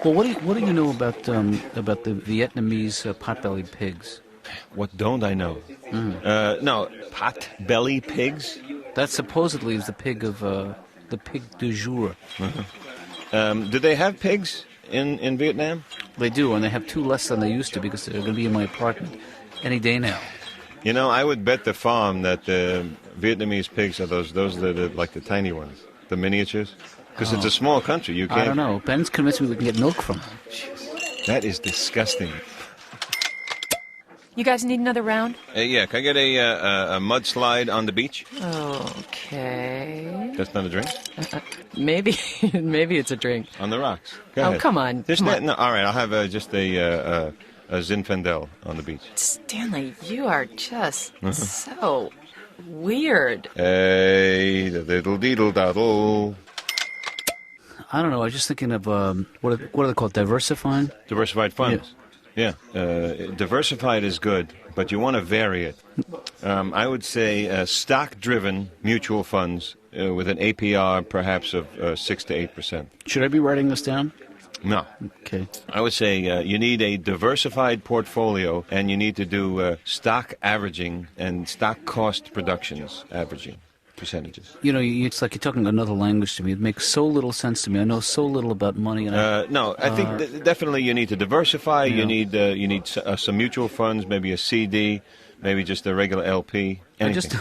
Well, what do you know about the Vietnamese potbelly pigs? What don't I know? No, pot-belly pigs? That supposedly is the pig of the pig du jour. Do they have pigs in Vietnam? They do, and they have 2 less than they used to because they're going to be in my apartment any day now. You know, I would bet the farm that the Vietnamese pigs are those that are like the tiny ones, the miniatures. Because it's a small country, you can't... I don't know. Ben's convinced me we can get milk from them. That is disgusting. You guys need another round? Yeah, can I get a mudslide on the beach? Okay. That's not a drink? Maybe it's a drink. On the rocks. Go Oh, ahead. come on. No, all right, I'll have just a Zinfandel on the beach. Stanley, you are just so weird. Hey, the diddle-deedle-daddle. I don't know. I was just thinking of, what are they called? Diversifying? Diversified funds. Yeah. Diversified is good, but you want to vary it. I would say stock-driven mutual funds with an APR perhaps of 6 to 8%. Should I be writing this down? No. Okay. I would say you need a diversified portfolio, and you need to do stock averaging and stock cost productions averaging percentages. You know, it's like you're talking another language to me. It makes so little sense to me. I know so little about money. And no, I think definitely you need to diversify. Yeah. You need some mutual funds, maybe a CD, maybe just a regular LP. Anything.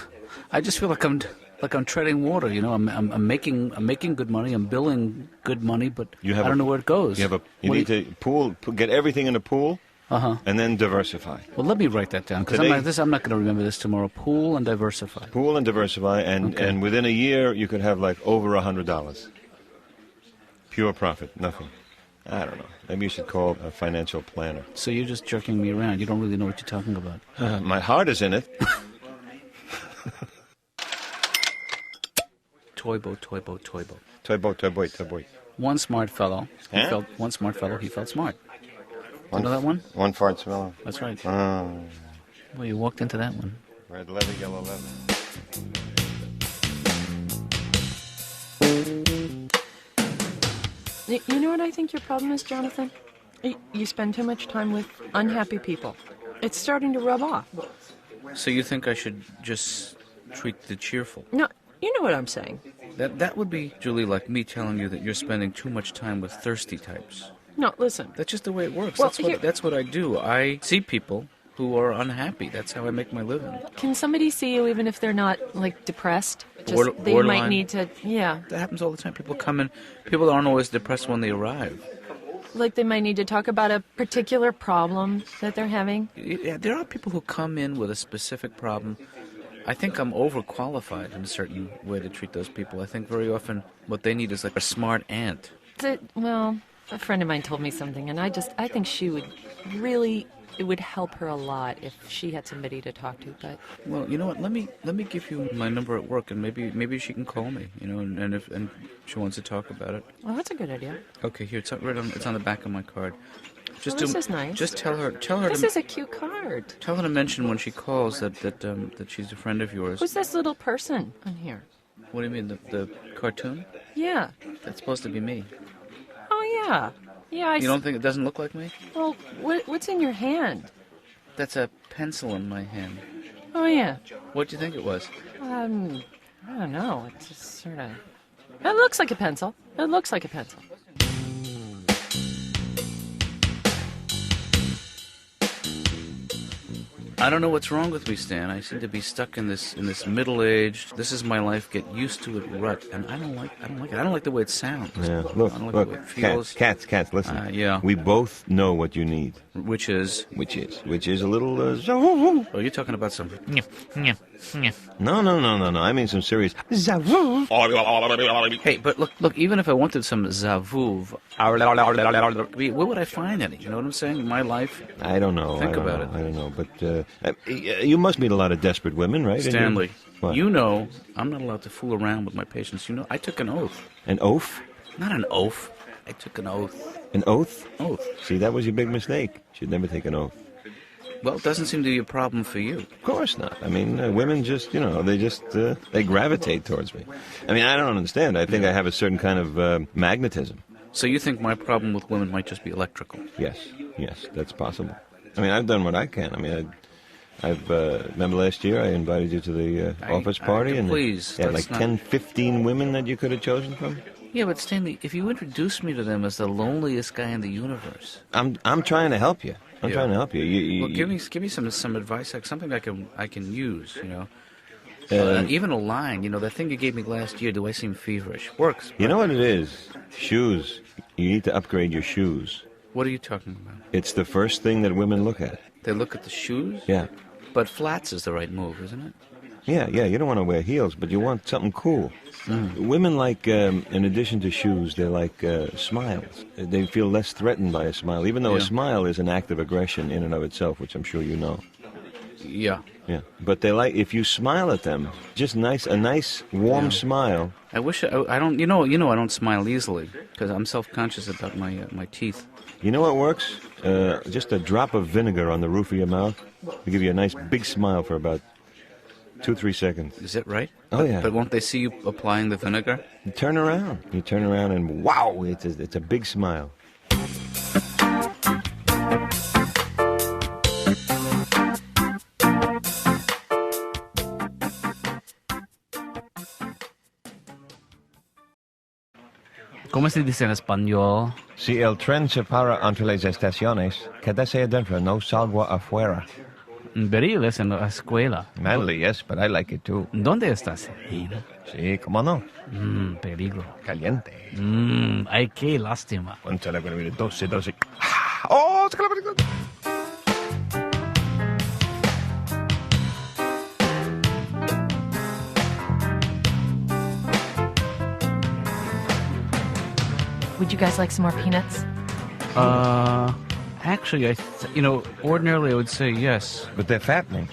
I just feel like I'm treading water. You know, I'm making good money. I'm billing good money, but I don't know where it goes. You need to get everything in a pool. And then diversify. Well, let me write that down, because I'm not going to remember this tomorrow. Pool and diversify. Pool and diversify, and within a year you could have like over $100. Pure profit, nothing. I don't know. Maybe you should call a financial planner. So you're just jerking me around. You don't really know what you're talking about. My heart is in it. Toy boat, toy boat, toy boat. Toy boat, toy boat, toy boat. One smart fellow. He felt smart. You know that one? One fart smell. That's right. Oh. Well, you walked into that one. Red leather, yellow leather. You know what I think your problem is, Jonathan? You spend too much time with unhappy people. It's starting to rub off. So you think I should just treat the cheerful? No, you know what I'm saying. That would be, Julie, like me telling you that you're spending too much time with thirsty types. No, listen. That's just the way it works. Well, that's what I do. I see people who are unhappy. That's how I make my living. Can somebody see you even if they're not, like, depressed? They borderline. might need to, yeah. That happens all the time. People come in. People aren't always depressed when they arrive. Like they might need to talk about a particular problem that they're having? Yeah, there are people who come in with a specific problem. I think I'm overqualified in a certain way to treat those people. I think very often what they need is like a smart aunt. Well, a friend of mine told me something, and I think she would really, it would help her a lot if she had somebody to talk to. But well, you know what? Let me give you my number at work, and maybe she can call me. You know, and if she wants to talk about it. Well, that's a good idea. Okay, here it's on the back of my card. This is nice. Just tell her. This is a cute card. Tell her to mention when she calls that she's a friend of yours. Who's this little person on here? What do you mean, the cartoon? Yeah. That's supposed to be me. Oh yeah. Yeah. You don't think it doesn't look like me? Well, what's in your hand? That's a pencil in my hand. Oh yeah. What do you think it was? I don't know. It's just sort of. It looks like a pencil. It looks like a pencil. I don't know what's wrong with me, Stan. I seem to be stuck in this middle-aged, this is my life, get used to it rut, and I don't like it. I don't like the way it sounds. Yeah, look, I don't like the way it feels. Cats, listen. Yeah. We both know what you need. Which is a little. Oh, you're talking about some. No. I mean some serious. Hey, but look. Even if I wanted some zavuv, where would I find any? You know what I'm saying? In my life. I don't know. Think about it. I don't know, but you must meet a lot of desperate women, right? Stanley, what? You know I'm not allowed to fool around with my patients. You know, I took an oath. An oath? Not an oath. I took an oath. An oath? Oath. See, that was your big mistake. You should never take an oath. Well, it doesn't seem to be a problem for you. Of course not. I mean, women just, they gravitate towards me. I mean, I don't understand. I think I have a certain kind of magnetism. So you think my problem with women might just be electrical? Yes, that's possible. I mean, I've done what I can. I mean, I've remember last year I invited you to the office party, and please, you had like 10, 15 women that you could have chosen from. Yeah, but Stanley, if you introduced me to them as the loneliest guy in the universe, I'm trying to help you. I'm trying to help you. Well, give me some advice, like something I can use. Even a line. That thing you gave me last year. Do I seem feverish? Works. You know what it is? Shoes. You need to upgrade your shoes. What are you talking about? It's the first thing that women look at. They look at the shoes? Yeah. But flats is the right move, isn't it? Yeah. You don't want to wear heels, but you want something cool. Women like, in addition to shoes, they like smiles. They feel less threatened by a smile, even though a smile is an act of aggression in and of itself, which I'm sure you know. Yeah. Yeah. But they like, if you smile at them, just a nice, warm smile. I wish I don't. I don't smile easily because I'm self-conscious about my teeth. You know what works? Just a drop of vinegar on the roof of your mouth will give you a nice big smile for about 2-3 seconds. Is it right? Oh, yeah. But won't they see you applying the vinegar? You turn around, and wow, it's a big smile. ¿Cómo se dice en español? Si el tren se para entre las estaciones, quédese adentro, no salga afuera. Beril es en la escuela. Manly, yes, but I like it too. ¿Dónde estás? Sí, ¿cómo no? Peligro. Caliente. Ay, qué lástima. 12. ¡Oh! ¡Saca la película! Would you guys like some more peanuts? Actually, ordinarily I would say yes. But they're fattening.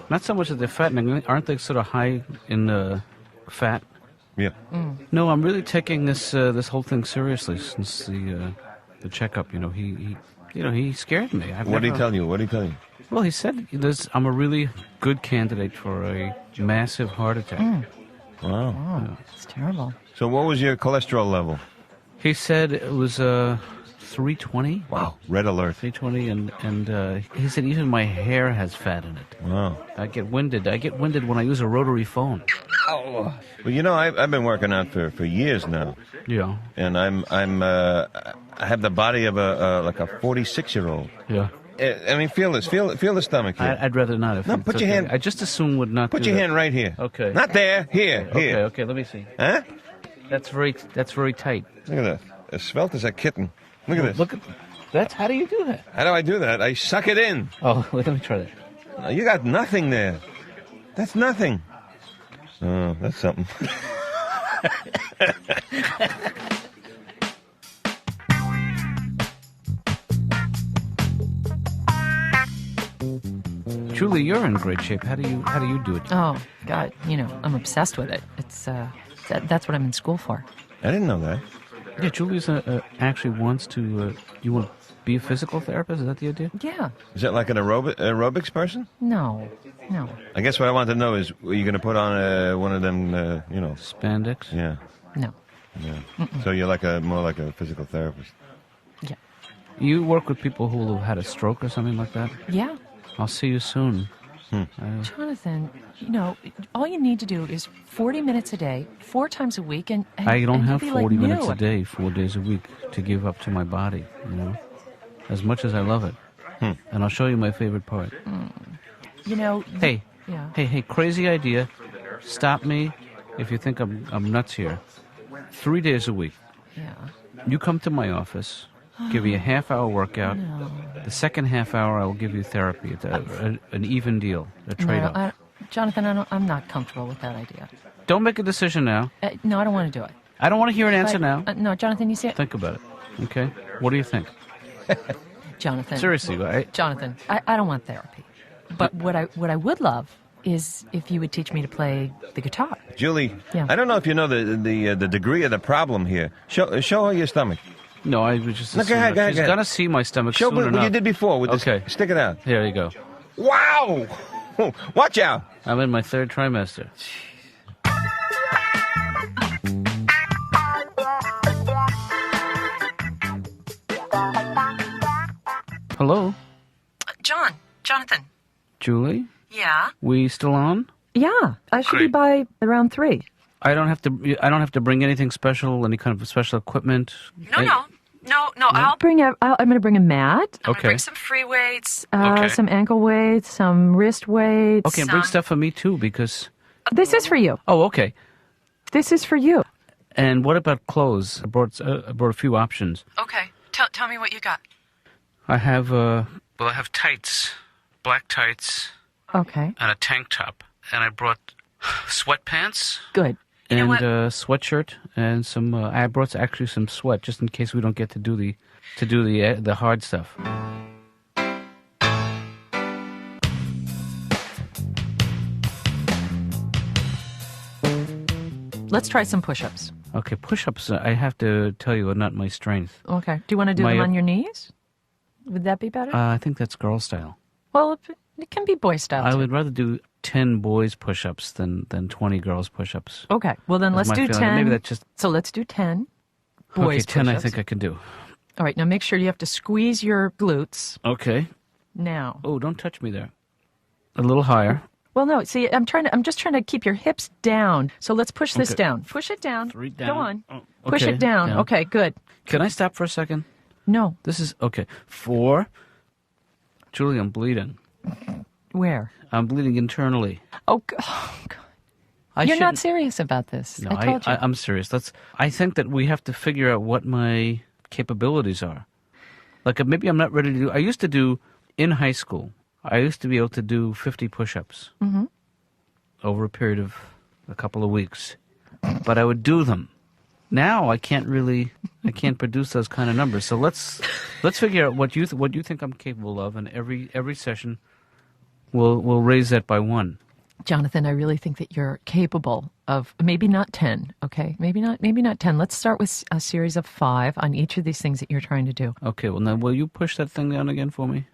Not so much that they're fattening. Aren't they sort of high in fat? Yeah. No, I'm really taking this whole thing seriously since the checkup. He scared me. What did he tell you? Well, he said I'm a really good candidate for a massive heart attack. Wow. It's terrible. So what was your cholesterol level? He said it was 320. Wow. Red alert. 320, and he said even my hair has fat in it. Wow. I get winded when I use a rotary phone. Well, I've been working out for years now. Yeah. And I have the body of a 46-year-old. Yeah. I mean, feel this. Feel the stomach here. I'd rather not. No, put your hand. I just assume would not. Put your hand right here. Okay. Not there. Here. Okay. Let me see. Huh? That's very tight. Look at that. As svelte as a kitten. Look at this. Look at that's. How do you do that? How do I do that? I suck it in. Oh, let me try that. No, you got nothing there. That's nothing. Oh, that's something. Julie, you're in great shape. How do you do it? Oh, God, I'm obsessed with it. It's that's what I'm in school for. I didn't know that. Yeah, Julie's actually wants to. You want to be a physical therapist? Is that the idea? Yeah. Is that like an aerobics person? No. I guess what I want to know is, are you going to put on one of them, Spandex? Yeah. No. Yeah. So you're more like a physical therapist. Yeah. You work with people who have had a stroke or something like that? Yeah. I'll see you soon. Jonathan, all you need to do is 40 minutes a day, 4 times a week, and I don't have you'll be 40 like minutes new. a day, 4 days a week to give up to my body, as much as I love it. And I'll show you my favorite part. Hey, Yeah. hey, crazy idea. Stop me if you think I'm nuts here. 3 days a week. Yeah. You come to my office, give you a half-hour workout. No. The second half hour, I will give you therapy. It's an even deal, a trade-off. No, Jonathan, I'm not comfortable with that idea. Don't make a decision now. No, I don't want to do it. I don't want to hear an answer But, now. no, Jonathan, you see it? Think about it, okay? What do you think? Jonathan. Seriously, right? Jonathan, I don't want therapy. But what I would love is if you would teach me to play the guitar. Julie, Yeah. I don't know if you know the degree of the problem here. Show her your stomach. No, I was just. No, go ahead, She's go ahead. gonna see my stomach Show soon what enough. you did before with this. Okay. Stick it out. Here you go. Wow! Watch out! I'm in my third trimester. Hello? Jonathan. Julie? Yeah? We still on? Yeah, I should be Great. by around 3. I don't have to bring anything special, any kind of special equipment. No, I'm going to bring a mat. I'm going to Okay. bring some free weights, Okay. some ankle weights, some wrist weights. Okay, and bring stuff for me too, because... This is for you. Oh, okay. This is for you. And what about clothes? I brought a few options. Okay, tell me what you got. I have, I have tights, black tights, Okay, and a tank top. And I brought sweatpants good. You know and what? a sweatshirt and some. I brought actually some sweat just in case we don't get to do the hard stuff. Let's try some push-ups. Okay, push-ups. I have to tell you, are not my strength. Okay. Do you want to do My, them uh, on your knees? Would that be better? I think that's girl style. Well, it can be boy style. I too. would rather do 10 boys push-ups than 20 girls push-ups. Okay. Well, then That's let's my do feeling. 10. Maybe that's just... So let's do 10 Okay, boys 10 I push-ups. think I can do. All right. Now make sure you have to squeeze your glutes. Okay. Now. Oh, don't touch me there. A little higher. Well, no. See, I'm just trying to keep your hips down. So let's push this Okay. down. Push it down. 3 down. Go on. Oh, Push okay, it down. Okay. Good. Can I stop for a second? No. This is... Okay. 4. Julie, I'm bleeding. Where? I'm bleeding internally. Oh, God. You're not serious about this. No, I told you. I'm serious. I think that we have to figure out what my capabilities are. Like, maybe I'm not ready to do... I used to do, in high school, I used to be able to do 50 push-ups over a period of a couple of weeks. But I would do them. Now I can't produce those kind of numbers. So let's figure out what you think I'm capable of, and every session we'll raise that by 1. Jonathan, I really think that you're capable of maybe not 10, okay? Maybe not 10. Let's start with a series of 5 on each of these things that you're trying to do. Okay, well now will you push that thing down again for me?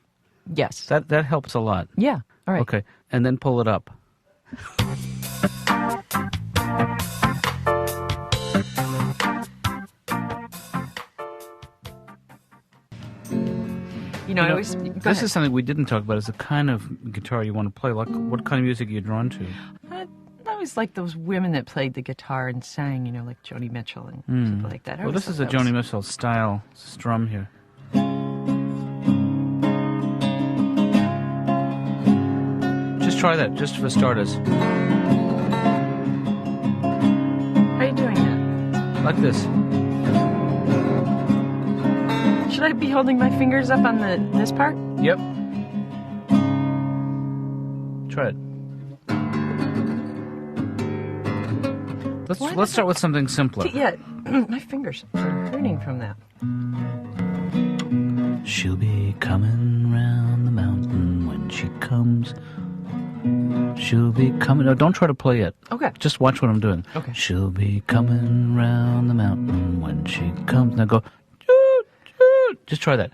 Yes. That helps a lot. Yeah. All right. Okay, and then pull it up. You know, I always go this ahead. is something we didn't talk about. Is the kind of guitar you want to play? Like, what kind of music are you drawn to? I always like those women that played the guitar and sang, you know, like Joni Mitchell and people like that. I Well, always this is a thought that Joni was- Mitchell style strum here. Just try that, just for starters. How are you doing that? Like this. Should I be holding my fingers up on this part? Yep. Try it. Let's start with something simpler. Yeah, my fingers are hurting from that. She'll be coming round the mountain when she comes. She'll be coming. No, don't try to play it. Okay. Just watch what I'm doing. Okay. She'll be coming round the mountain when she comes. Now go. Toot, toot. Just try that.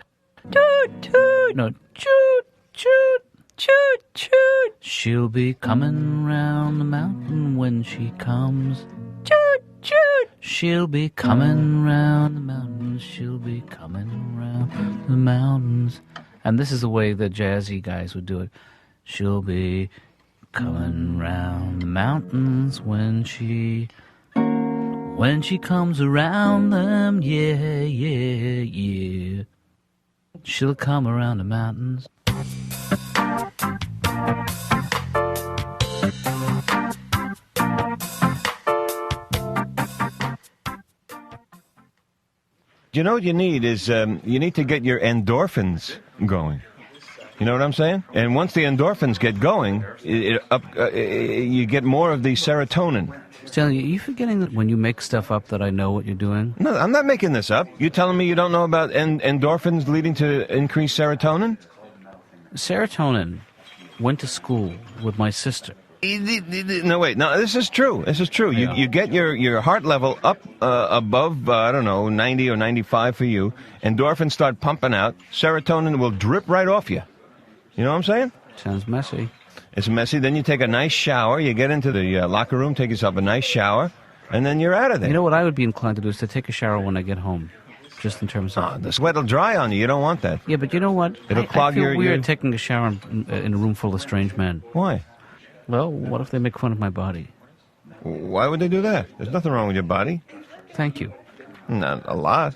Toot, toot. No. Toot, toot. Toot, toot. She'll be coming round the mountain when she comes. Toot, toot. She'll be coming round the mountains. She'll be coming round the mountains. And this is the way the jazzy guys would do it. She'll be coming round the mountains when she comes around them. Yeah, yeah, yeah. She'll come around the mountains. You know what you need is you need to get your endorphins going. You know what I'm saying? And once the endorphins get going, you get more of the serotonin. Stanley, are you forgetting that when you make stuff up that I know what you're doing? No, I'm not making this up. You telling me you don't know about endorphins leading to increased serotonin? Serotonin went to school with my sister. No, wait. No, this is true. This is true. Yeah. You get your heart level up above, I don't know, 90 or 95 for you. Endorphins start pumping out. Serotonin will drip right off you. You know what I'm saying? Sounds messy. It's messy. Then you take a nice shower. You get into the locker room, take yourself a nice shower, and then you're out of there. You know what I would be inclined to do is to take a shower when I get home, just in terms of... The sweat will dry on you. You don't want that. Yeah, but you know what? It'll clog I feel your... weird taking a shower in a room full of strange men. Why? Well, what if they make fun of my body? Why would they do that? There's nothing wrong with your body. Thank you. Not a lot.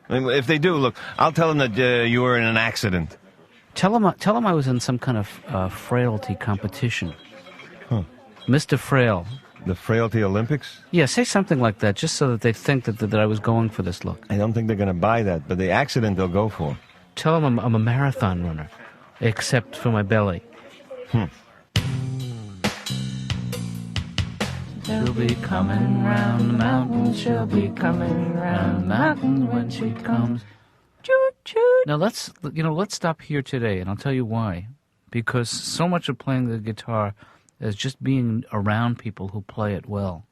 I mean, if they do, look, I'll tell them that you were in an accident. Tell them I was in some kind of frailty competition. Huh. Mr. Frail. The Frailty Olympics? Yeah, say something like that, just so that they think that I was going for this look. I don't think they're going to buy that, but the accident they'll go for. Tell them I'm a marathon runner, except for my belly. She'll be coming round the mountains, she'll be coming round the mountains when she comes. Choo choo. Now let's stop here today, and I'll tell you why. Because so much of playing the guitar is just being around people who play it well.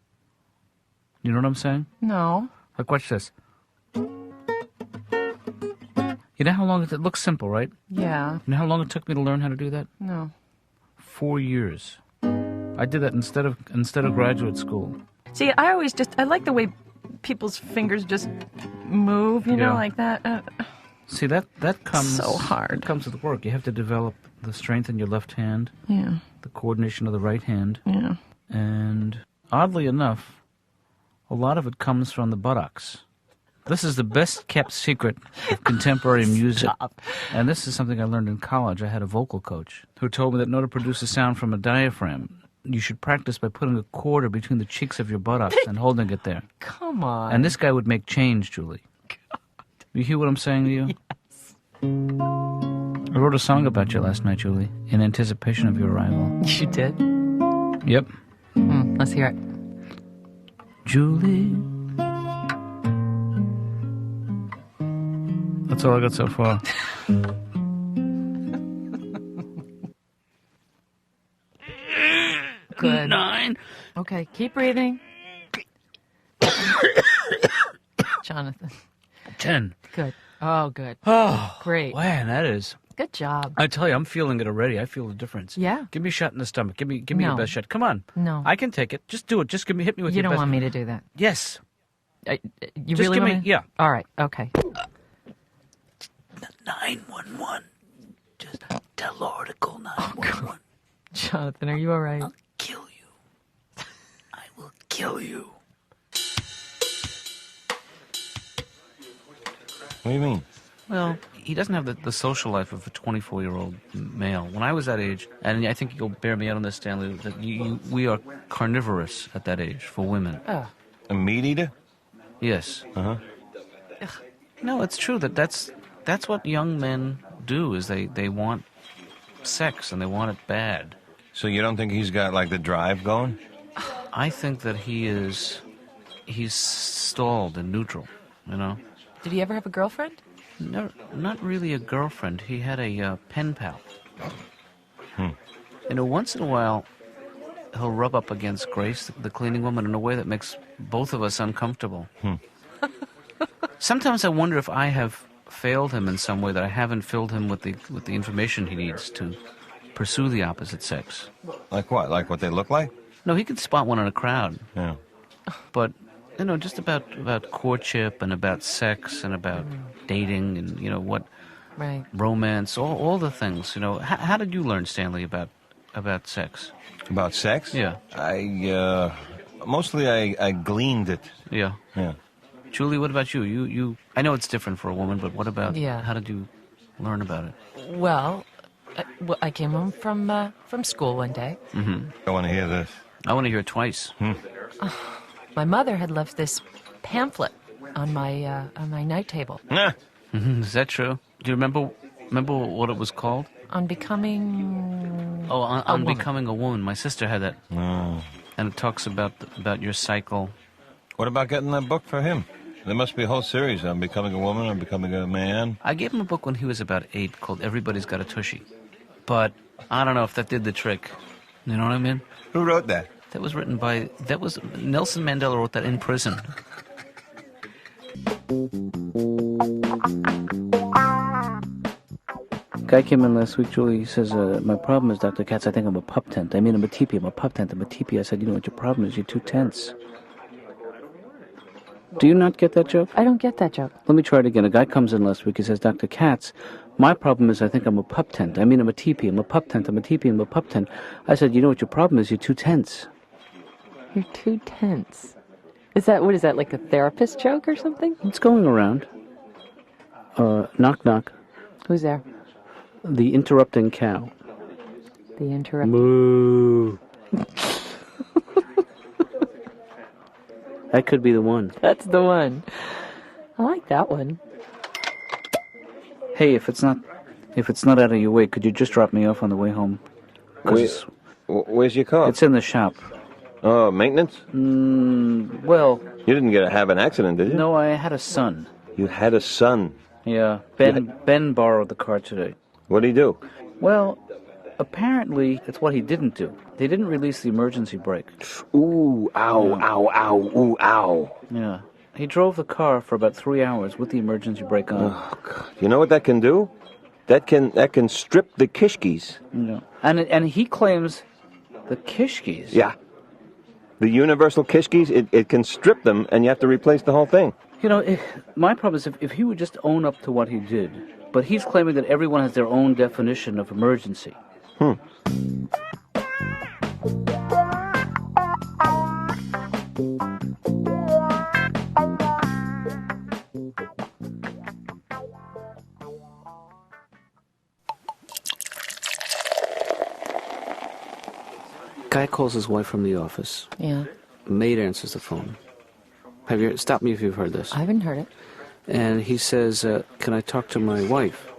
You know what I'm saying? No. Like, watch this. You know how long it looks simple, right? Yeah. You know how long it took me to learn how to do that? No. 4 years. I did that instead of graduate school. See, I like the way people's fingers just move, you know, Yeah. like that. See, that comes... So hard. It comes with work. You have to develop the strength in your left hand, Yeah. the coordination of the right hand, Yeah. and oddly enough, a lot of it comes from the buttocks. This is the best-kept secret of contemporary music. Stop. And this is something I learned in college. I had a vocal coach who told me that in order to produce a sound from a diaphragm, you should practice by putting a quarter between the cheeks of your buttocks and holding it there. Come on. And this guy would make change, Julie. God. You hear what I'm saying to you? Yes. I wrote a song about you last night, Julie, in anticipation of your arrival. You did? Yep. Let's hear it. Julie. That's all I got so far. Good. 9. Okay, keep breathing. Jonathan. 10. Good. Oh, good. Oh, Great. man, that is... Good job. I tell you, I'm feeling it already. I feel the difference. Yeah. Give me a shot in the stomach. Give me your No. best shot. Come on. No. I can take it. Just do it. Just hit me with You your don't best. want me to do that. Yes. You Just really give want me- me? yeah. All right. Okay. 911. Just tell Laura to call 911. Jonathan, are you all right? Kill you. I will kill you. What do you mean? Well, he doesn't have the social life of a 24-year-old male. When I was that age, and I think you'll bear me out on this, Stanley, that we are carnivorous at that age for women. A meat eater? Yes. Uh-huh. No, it's true that's what young men do, is they want sex and they want it bad. So you don't think he's got, like, the drive going? I think that he's stalled and neutral, you know? Did he ever have a girlfriend? No, not really a girlfriend. He had a pen pal. You know, once in a while, he'll rub up against Grace, the cleaning woman, in a way that makes both of us uncomfortable. Sometimes I wonder if I have failed him in some way, that I haven't filled him with the information he needs to pursue the opposite sex. Like what? Like what they look like? No, he can spot one in a crowd, Yeah. but you know, just about courtship and about sex and about dating and you know what, Right. romance, all the things. You know, how did you learn, Stanley, about sex? About sex? Yeah. Mostly I gleaned it. Yeah. Yeah. Julie, what about you? You I know it's different for a woman, but what about? Yeah. How did you learn about it? Well, I came home from school one day. I want to hear this. I want to hear it twice. My mother had left this pamphlet on my night table Ah, Is that true? Do you remember what it was called? on becoming. Oh, on woman. becoming a woman. My sister had that, no. and it talks about your cycle. What about getting that book for him? There must be a whole series on becoming a woman or becoming a man. I gave him a book when he was about 8 called Everybody's Got a Tushy, but I don't know if that did the trick. You know what I mean? Who wrote that? That was Nelson Mandela wrote that in prison. Guy came in last week, Julie. He says, my problem is, Dr. Katz, I think I'm a pup tent. I mean, I'm a teepee. I'm a pup tent. I'm a teepee. I said, you know what your problem is? You're too tense. Do you not get that joke? I don't get that joke. Let me try it again. A guy comes in last week. He says, Dr. Katz, my problem is I think I'm a pup tent. I mean, I'm a teepee. I'm a pup tent. I'm a teepee. I'm a pup tent. I said, you know what your problem is? You're too tense. You're too tense. What is that, like a therapist joke or something? It's going around. Knock, knock. Who's there? The interrupting cow. The interrupting... Moo. That could be the one. That's the one. I like that one. Hey, if it's not out of your way, could you just drop me off on the way home? Where's your car? It's in the shop. Oh, maintenance? Well... You didn't have an accident, did you? No, I had a son. You had a son? Yeah, Ben borrowed the car today. What did he do? Well, apparently, it's what he didn't do. They didn't release the emergency brake. Ooh, ow, ow, ow, ooh, ow. Yeah. He drove the car for about 3 hours with the emergency brake on. Oh, God. You know what that can do? That can strip the kishkis. Yeah. And he claims the kishkis. Yeah. The universal kishkis, it can strip them, and you have to replace the whole thing. You know, my problem is if he would just own up to what he did. But he's claiming that everyone has their own definition of emergency. Guy calls his wife from the office. Yeah. Maid answers the phone. Stop me if you've heard this. I haven't heard it. And he says, can I talk to my wife?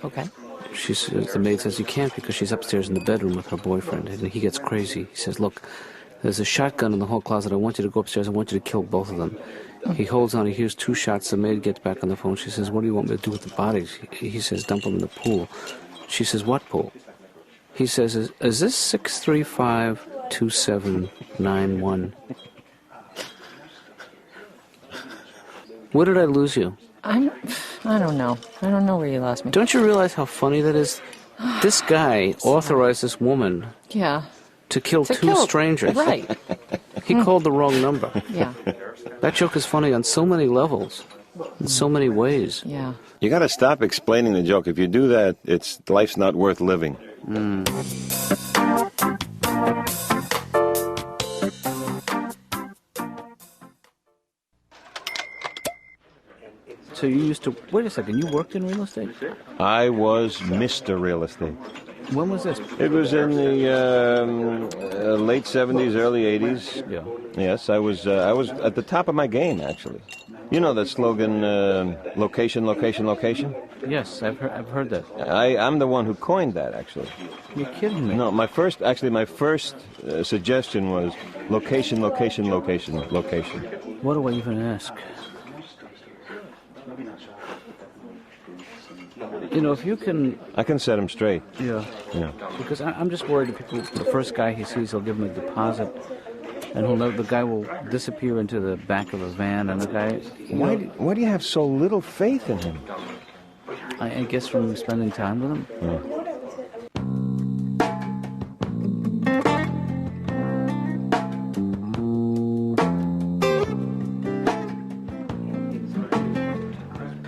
Okay. The maid says, you can't because she's upstairs in the bedroom with her boyfriend. And he gets crazy. He says, look, there's a shotgun in the hall closet. I want you to go upstairs. I want you to kill both of them. He holds on. He hears 2 shots. The maid gets back on the phone. She says, what do you want me to do with the bodies? He says, dump them in the pool. She says, what pool? He says, is this 635-2791? Where did I lose you? I don't know. I don't know where you lost me. Don't you realize how funny that is? This guy authorized this woman to kill two strangers. Right. He called the wrong number. Yeah. That joke is funny on so many levels, in so many ways. Yeah. You got to stop explaining the joke. If you do that, life's not worth living. So you used to... Wait a second, you worked in real estate? I was Mr. Real Estate. When was this? It was in the late 70s, early 80s. Yeah. Yes, I was at the top of my game, actually. You know that slogan, location, location, location? Yes, I've heard that. I'm the one who coined that, actually. You're kidding me. No, my first suggestion was location, location, location, location. What do I even ask? You know, if you can... I can set him straight. Yeah. Because I'm just worried that the first guy he sees, he'll give him a deposit, and the guy will disappear into the back of a van, and the guy... Why do you have so little faith in him? I guess from spending time with him. Yeah.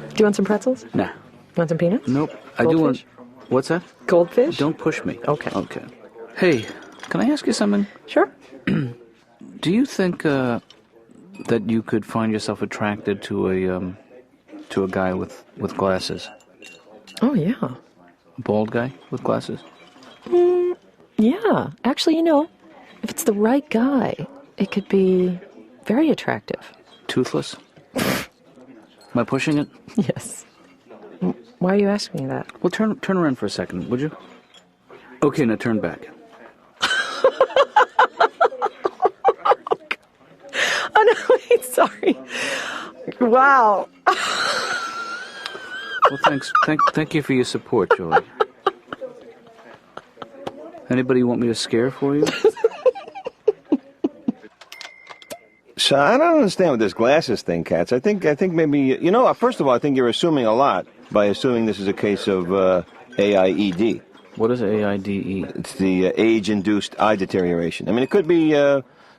Do you want some pretzels? Nah. Want some peanuts? Nope. Goldfish? I do want... What's that? Goldfish? Don't push me. Okay. Okay. Hey, can I ask you something? Sure. Do you think that you could find yourself attracted to a guy with glasses? Oh, yeah. A bald guy with glasses? Yeah. Actually, if it's the right guy, it could be very attractive. Toothless? Am I pushing it? Yes. Why are you asking me that? Well, turn around for a second, would you? Okay, now turn back. Oh, no, wait, sorry. Wow. Well, thanks. Thank you for your support, Julie. Anybody want me to scare for you? So I don't understand with this glasses thing, Katz. I think maybe, first of all, I think you're assuming a lot by assuming this is a case of AIED. What is AIDE? It's the age-induced eye deterioration. I mean, it could be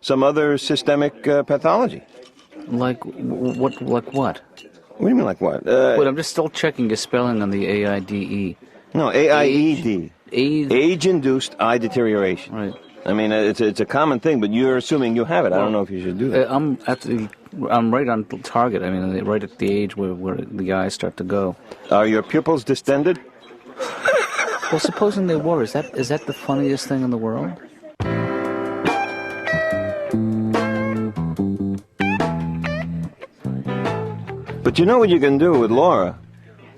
some other systemic pathology. Like what? Like what? What do you mean, like what? Wait, I'm just still checking your spelling on the AIDE. No, AIED. Age-induced eye deterioration. Right. I mean, it's a common thing, but you're assuming you have it. I don't know if you should do that. I'm right on target. I mean, right at the age where the eyes start to go. Are your pupils distended? Well, supposing they were, is that the funniest thing in the world? But you know what you can do with Laura?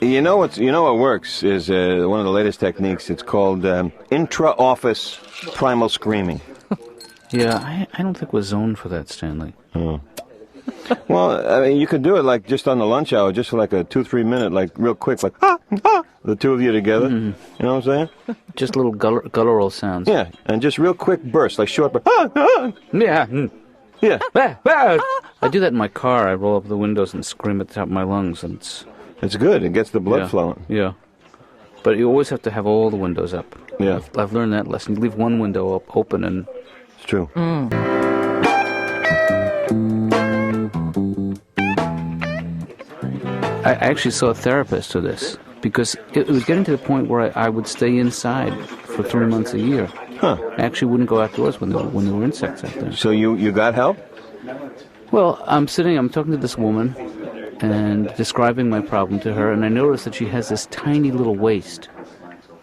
You know what works is one of the latest techniques. It's called intra-office primal screaming. Yeah, I don't think we're zoned for that, Stanley. Oh. Well, I mean, you could do it like just on the lunch hour, just for like a 2-3 minute, like real quick, like the two of you together. Mm-hmm. You know what I'm saying? Just little guttural sounds. Yeah, and just real quick bursts, like short, but Yeah. yeah. I do that in my car. I roll up the windows and scream at the top of my lungs, and It's good. It gets the blood flowing. Yeah. But you always have to have all the windows up. Yeah. I've learned that lesson. You leave one window open and... It's true. I actually saw a therapist for this, because it was getting to the point where I would stay inside for 3 months a year. Huh. I actually wouldn't go outdoors when there were insects out there. So you got help? Well, I'm talking to this woman and describing my problem to her, and I noticed that she has this tiny little waist.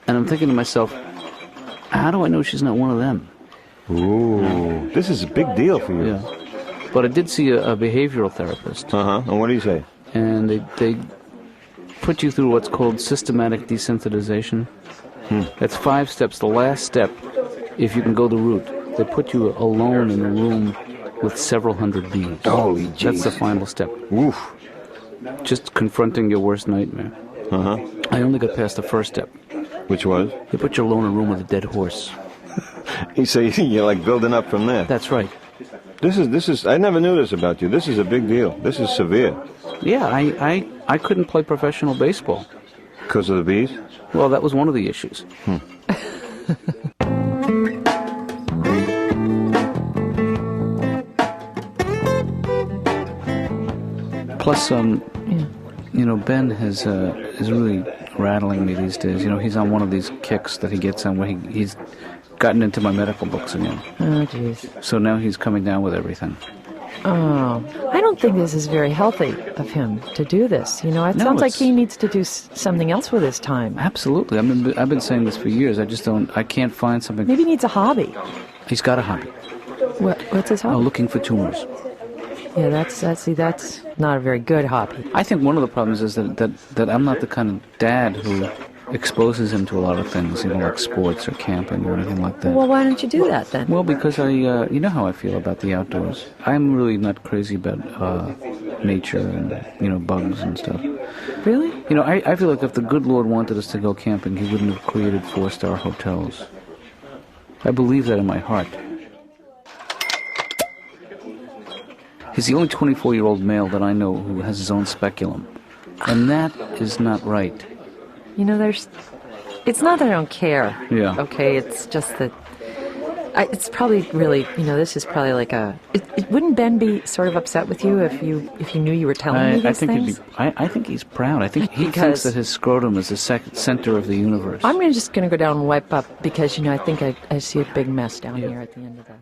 And I'm thinking to myself, how do I know she's not one of them? Ooh, this is a big deal for you. Yeah. But I did see a behavioral therapist. And what do you say? And they put you through what's called systematic desensitization. That's 5 steps. The last step, if you can go the route, they put you alone in a room with several hundred bees. Holy jeez. That's the final step. Oof. Just confronting your worst nightmare. I only got past the first step. Which was? They put you alone in a room with a dead horse. So you're like building up from there. That's right. This is. I never knew this about you. This is a big deal. This is severe. Yeah, I couldn't play professional baseball. Because of the bees? Well, that was one of the issues. Plus, Ben is really rattling me these days. You know, he's on one of these kicks that he gets on where he's gotten into my medical books again. Oh, jeez. So now he's coming down with everything. Oh, I don't think this is very healthy of him to do this. You know, it sounds like he needs to do something else with his time. Absolutely. I've been saying this for years. I can't find something. Maybe he needs a hobby. He's got a hobby. What's his hobby? Oh, looking for tumors. Yeah, that's not a very good hobby. I think one of the problems is that I'm not the kind of dad who exposes him to a lot of things, like sports or camping or anything like that. Well, why don't you do that then? Well, because you know how I feel about the outdoors. I'm really not crazy about nature and, bugs and stuff. Really? I feel like if the good Lord wanted us to go camping, he wouldn't have created 4-star hotels. I believe that in my heart. He's the only 24-year-old male that I know who has his own speculum. And that is not right. It's not that I don't care. Yeah. Okay, it's just that it's probably really, this is probably like wouldn't Ben be sort of upset with you if you knew you were telling me these things? I think he's proud. I think he thinks that his scrotum is the center of the universe. I'm just going to go down and wipe up because, I think I see a big mess down here at the end of that.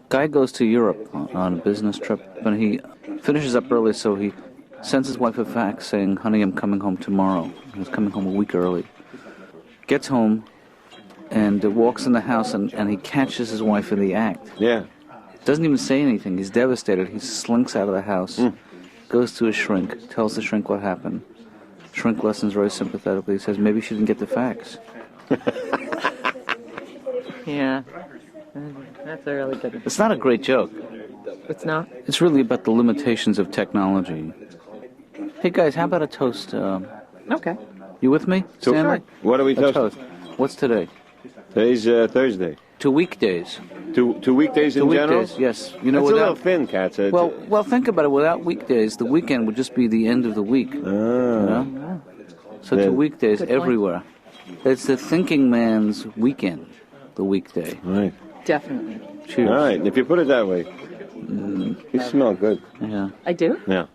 Guy goes to Europe on a business trip, and he finishes up early, so he sends his wife a fax saying, "Honey, I'm coming home tomorrow." He's coming home a week early. Gets home and walks in the house, and he catches his wife in the act. Yeah. Doesn't even say anything. He's devastated. He slinks out of the house, goes to his shrink, tells the shrink what happened. Shrink listens very sympathetically. He says, maybe she didn't get the fax. Yeah. That's a really good one. It's not a great joke. It's not? It's really about the limitations of technology. Hey, guys, how about a toast? Okay. You with me, Stanley? What are we A toasting? toast. What's today? Today's Thursday. 2 weekdays. Two weekdays in 2 general? weekdays, yes. It's a little thin, Katz. Well, think about it. Without weekdays, the weekend would just be the end of the week. You know? So it's weekdays everywhere. It's the thinking man's weekend, the weekday. Right. Definitely. Cheers. All right, if you put it that way. You smell good. Yeah. I do? Yeah.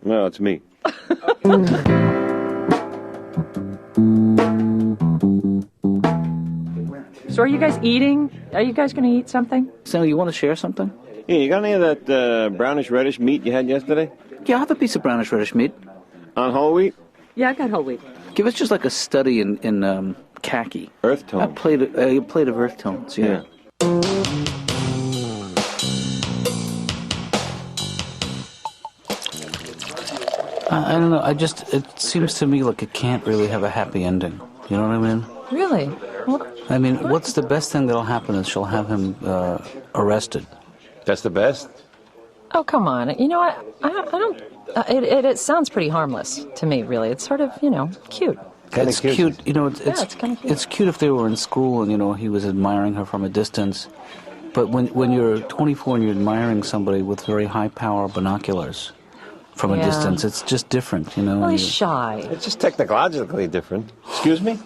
Well, it's me. So are you guys eating? Are you guys going to eat something? Stanley, you want to share something? Yeah, you got any of that brownish reddish meat you had yesterday? Yeah, I have a piece of brownish reddish meat. On whole wheat? Yeah, I got whole wheat. Give us just like a study in khaki. Earth tone. A plate of earth tones, yeah. I don't know. It seems to me like it can't really have a happy ending. You know what I mean? Really? Well, I mean, what's the best thing that'll happen is she'll have him arrested. That's the best? oh, come on. You know, I don't... It sounds pretty harmless to me, really. It's sort of, cute. It's cute. You know, it's kind of cute. It's cute if they were in school and, he was admiring her from a distance. But when you're 24 and you're admiring somebody with very high-power binoculars from a distance, it's just different, Well, he's shy. It's just technologically different. Excuse me?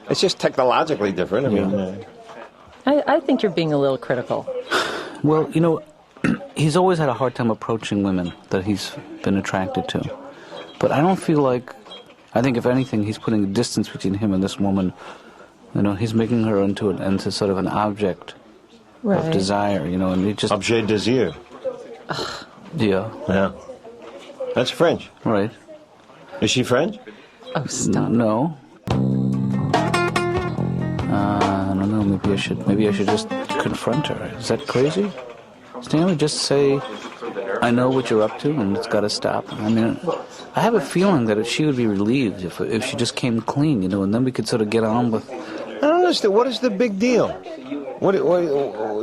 It's just technologically different. I mean... I think you're being a little critical. Well, he's always had a hard time approaching women that he's been attracted to. But I don't feel like... I think, if anything, he's putting a distance between him and this woman. He's making her into sort of an object of desire, and he just... Objet désir. Yeah. Yeah. That's French. Right. Is she French? Oh, stop. No. I don't know. Maybe I should just confront her. Is that crazy? Stanley, just say, I know what you're up to, and it's got to stop. I mean, I have a feeling that she would be relieved if she just came clean, and then we could sort of get on with... I don't understand. What is the big deal? What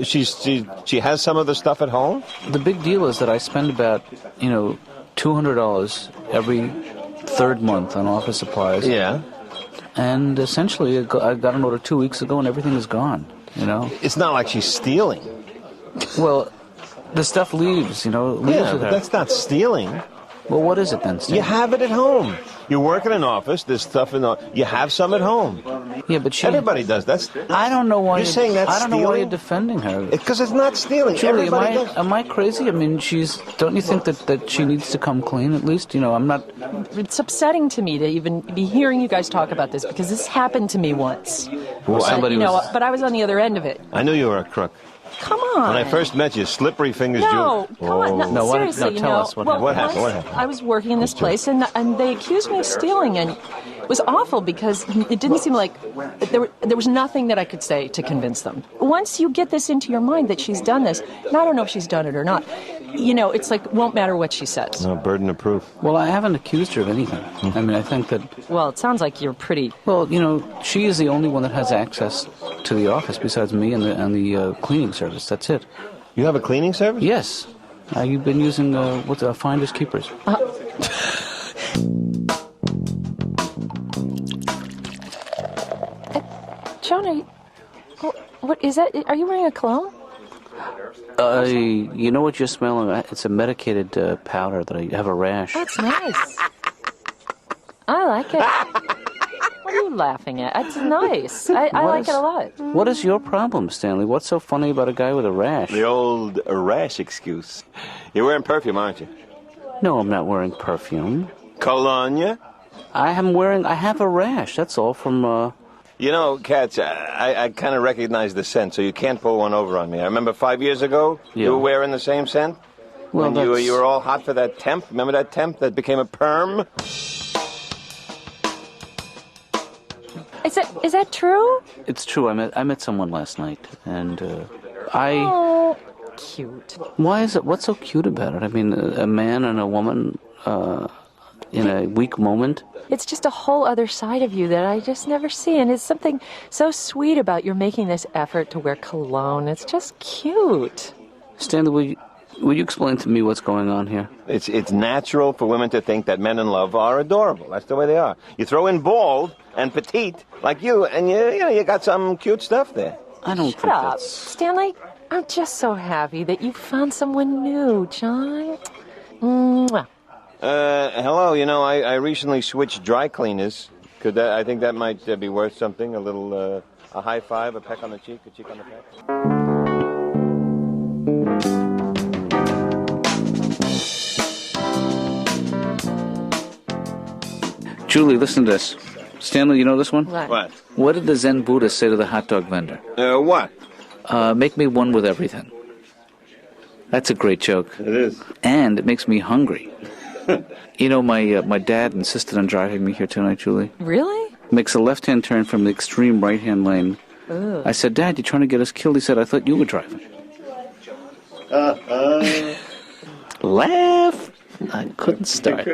she has some of the stuff at home? The big deal is that I spend about, $200 every third month on office supplies. Yeah. And essentially, I got an order 2 weeks ago, and everything is gone, It's not like she's stealing. Well, the stuff leaves, leaves Yeah, with but her. that's not stealing. Well, what is it then, Stanley? You have it at home. You work in an office, there's stuff you have some at home. Yeah, but Everybody does. I don't know why You're saying that's I don't know why stealing? you're defending her. Because it's not stealing. Julie, Everybody does. am I crazy? I mean, don't you think that she needs to come clean at least? I'm not... It's upsetting to me to even be hearing you guys talk about this, because this happened to me once. Well, somebody was... But I was on the other end of it. I knew you were a crook. Come on. When I first met you, slippery fingers, No, Julie. come on. No, seriously, tell us what happened. What happened? once I was working in this place, and they accused me of stealing, and it was awful because it didn't seem like there was nothing that I could say to convince them. Once you get this into your mind that she's done this, and I don't know if she's done it or not, it's like, won't matter what she says. No burden of proof. Well, I haven't accused her of anything. I mean, I think that... Well, it sounds like you're pretty... Well, she is the only one that has access to the office besides me and the cleaning service. That's it. You have a cleaning service? Yes. You've been using Finders Keepers. John, what is that? Are you wearing a cologne? You know what you're smelling? It's a medicated powder that I have a rash. That's nice. I like it. What are you laughing at? It's nice. I like it a lot. What is your problem, Stanley? What's so funny about a guy with a rash? The old rash excuse. You're wearing perfume, aren't you? No, I'm not wearing perfume. Cologne? I have a rash. That's all from... Katz, I kind of recognize the scent, so you can't pull one over on me. I remember 5 years ago, you were wearing the same scent. Well, when you were all hot for that temp. Remember that temp that became a perm? Is that true? It's true. I met someone last night, and Oh, cute. Why is it? What's so cute about it? I mean, a man and a woman in a weak moment. It's just a whole other side of you that I just never see, and it's something so sweet about you're making this effort to wear cologne. It's just cute. Stanley, will you explain to me what's going on here? It's natural for women to think that men in love are adorable. That's the way they are. You throw in bald and petite like you, and you got some cute stuff there. I don't Shut think up. that's... Stanley, I'm just so happy that you found someone new, John. Mwah. Hello. You know, I recently switched dry cleaners. I think that might be worth something. A little, a high five, a peck on the cheek, a cheek on the peck. Julie, listen to this. Stanley, you know this one? What? What did the Zen Buddha say to the hot dog vendor? What? Make me one with everything. That's a great joke. It is. And it makes me hungry. You know, my dad insisted on driving me here tonight, Julie. Really? Makes a left-hand turn from the extreme right-hand lane. Ugh. I said, Dad, you trying to get us killed? He said, I thought you were driving. Laugh. I couldn't start.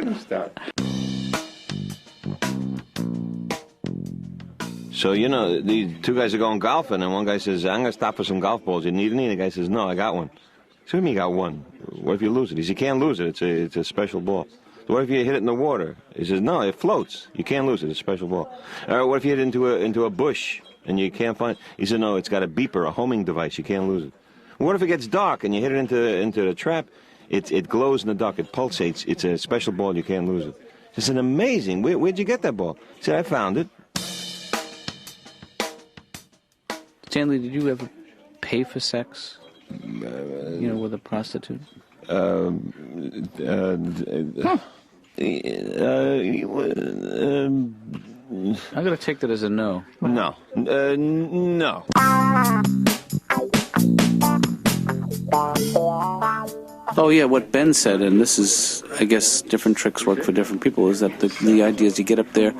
So, you know, these two guys are going golfing, and one guy says, I'm going to stop for some golf balls. You need any? And the guy says, no, I got one. So what do you mean you got one? What if you lose it? He says, you can't lose it. It's a special ball. So what if you hit it in the water? He says, no, it floats. You can't lose it. It's a special ball. What if you hit it into a bush and you can't find it? He said, no, it's got a beeper, a homing device. You can't lose it. What if it gets dark and you hit it into the trap? It glows in the dark. It pulsates. It's a special ball. You can't lose it. It's an amazing. Where'd you get that ball? He said, I found it. Stanley, did you ever pay for sex? You know, with a prostitute? I'm going to take that as a no. No. No. Oh, yeah, what Ben said, and this is, I guess, different tricks work for different people, is that the idea is you get up there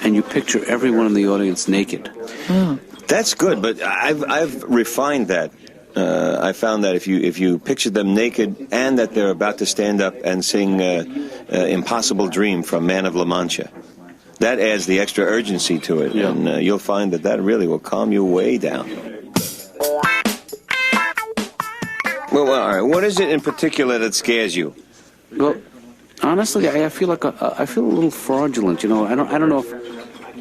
and you picture everyone in the audience naked. Oh. That's good, but I've refined that. I found that if you picture them naked and that they're about to stand up and sing Impossible Dream from Man of La Mancha, that adds the extra urgency to it, yeah. And you'll find that really will calm you way down. Well, all right. What is it in particular that scares you? Well, honestly, I feel like I feel a little fraudulent. You know, I don't know if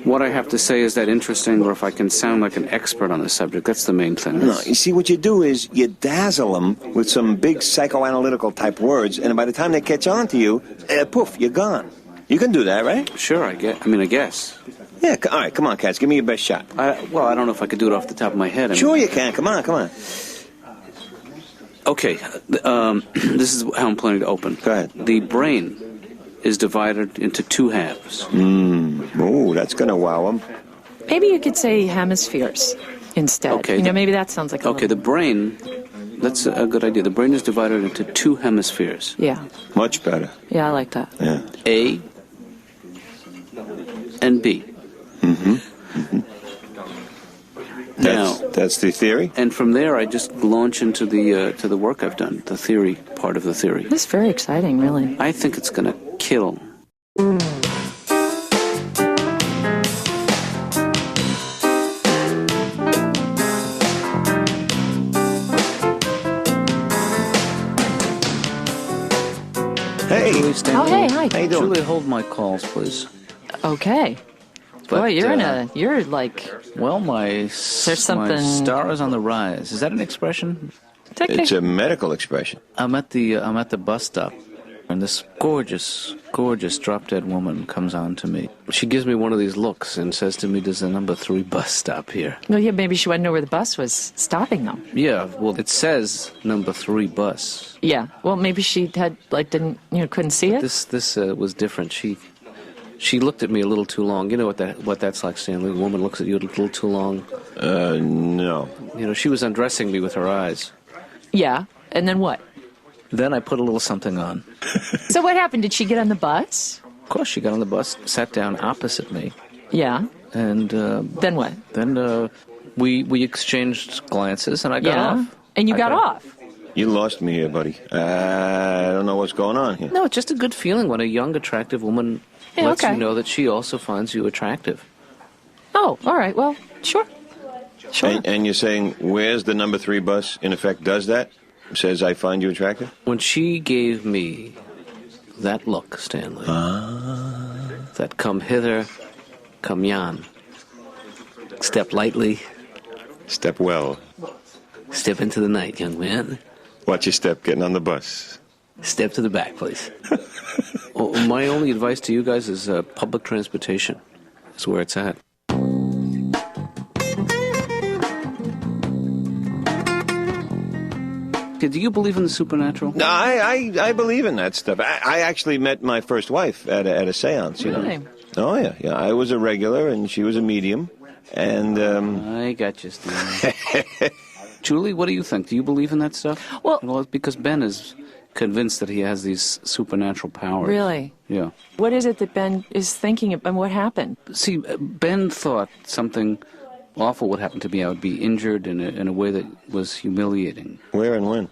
what I have to say is that interesting or if I can sound like an expert on the subject. That's the main thing. No, you see, what you do is you dazzle them with some big psychoanalytical type words, and by the time they catch on to you, poof, you're gone. You can do that, right? Sure, I guess. Yeah, all right, come on, Katz, give me your best shot. Well, I don't know if I could do it off the top of my head. Sure you can, come on. Okay, this is how I'm planning to open. Go ahead. The brain is divided into two halves. Ooh, that's going to wow them. Maybe you could say hemispheres instead. Okay. You know, maybe that sounds like a Okay, the brain, that's a good idea. The brain is divided into two hemispheres. Yeah. Much better. Yeah, I like that. Yeah. A and B. That's the theory? And from there, I just launch into the work I've done, the theory part of the theory. This is very exciting, really. I think it's going to kill. Hey. Julie, Stanley, Oh, hey, hi. How you doing? Julie, hold my calls, please. Okay. But, Boy, you're like, Well, my something- star is on the rise. Is that an expression? It's a medical expression. I'm at the bus stop, and this gorgeous drop-dead woman comes on to me. She gives me one of these looks and says to me, "There's a number 3 bus stop here." well, yeah, maybe she wanted to know where the bus was stopping them. Yeah, well, it says number 3 bus. Yeah. Well, maybe she had, couldn't see it. This was different. She looked at me a little too long. You know what that's like, Stanley. A woman looks at you a little too long. No. You know, she was undressing me with her eyes. Yeah. And then what? Then I put a little something on. So what happened? Did she get on the bus? Of course, she got on the bus, sat down opposite me, Yeah. and Then what? then we exchanged glances, and I got off. And you I got off. You lost me here, buddy. I don't know what's going on here. No, it's just a good feeling when a young, attractive woman Yeah, lets okay. you know that she also finds you attractive. Oh, all right. Well, sure. Sure. And you're saying, where's the number 3 bus, in effect, does that? Says, I find you attractive? When she gave me that look, Stanley, that come hither, come yon, step lightly, Step well. step into the night, young man. Watch your step getting on the bus. Step to the back, please. Well, my only advice to you guys is public transportation is where it's at. Do you believe in the supernatural? No, I believe in that stuff. I actually met my first wife at a seance, you know. Really? Oh, yeah. I was a regular, and she was a medium. And, I got you, Stanley. Julie, what do you think? Do you believe in that stuff? Well, It's because Ben is convinced that he has these supernatural powers. really? Yeah. What is it that Ben is thinking of, and what happened? See, Ben thought something awful would happen to me. I would be injured in a way that was humiliating. where and when?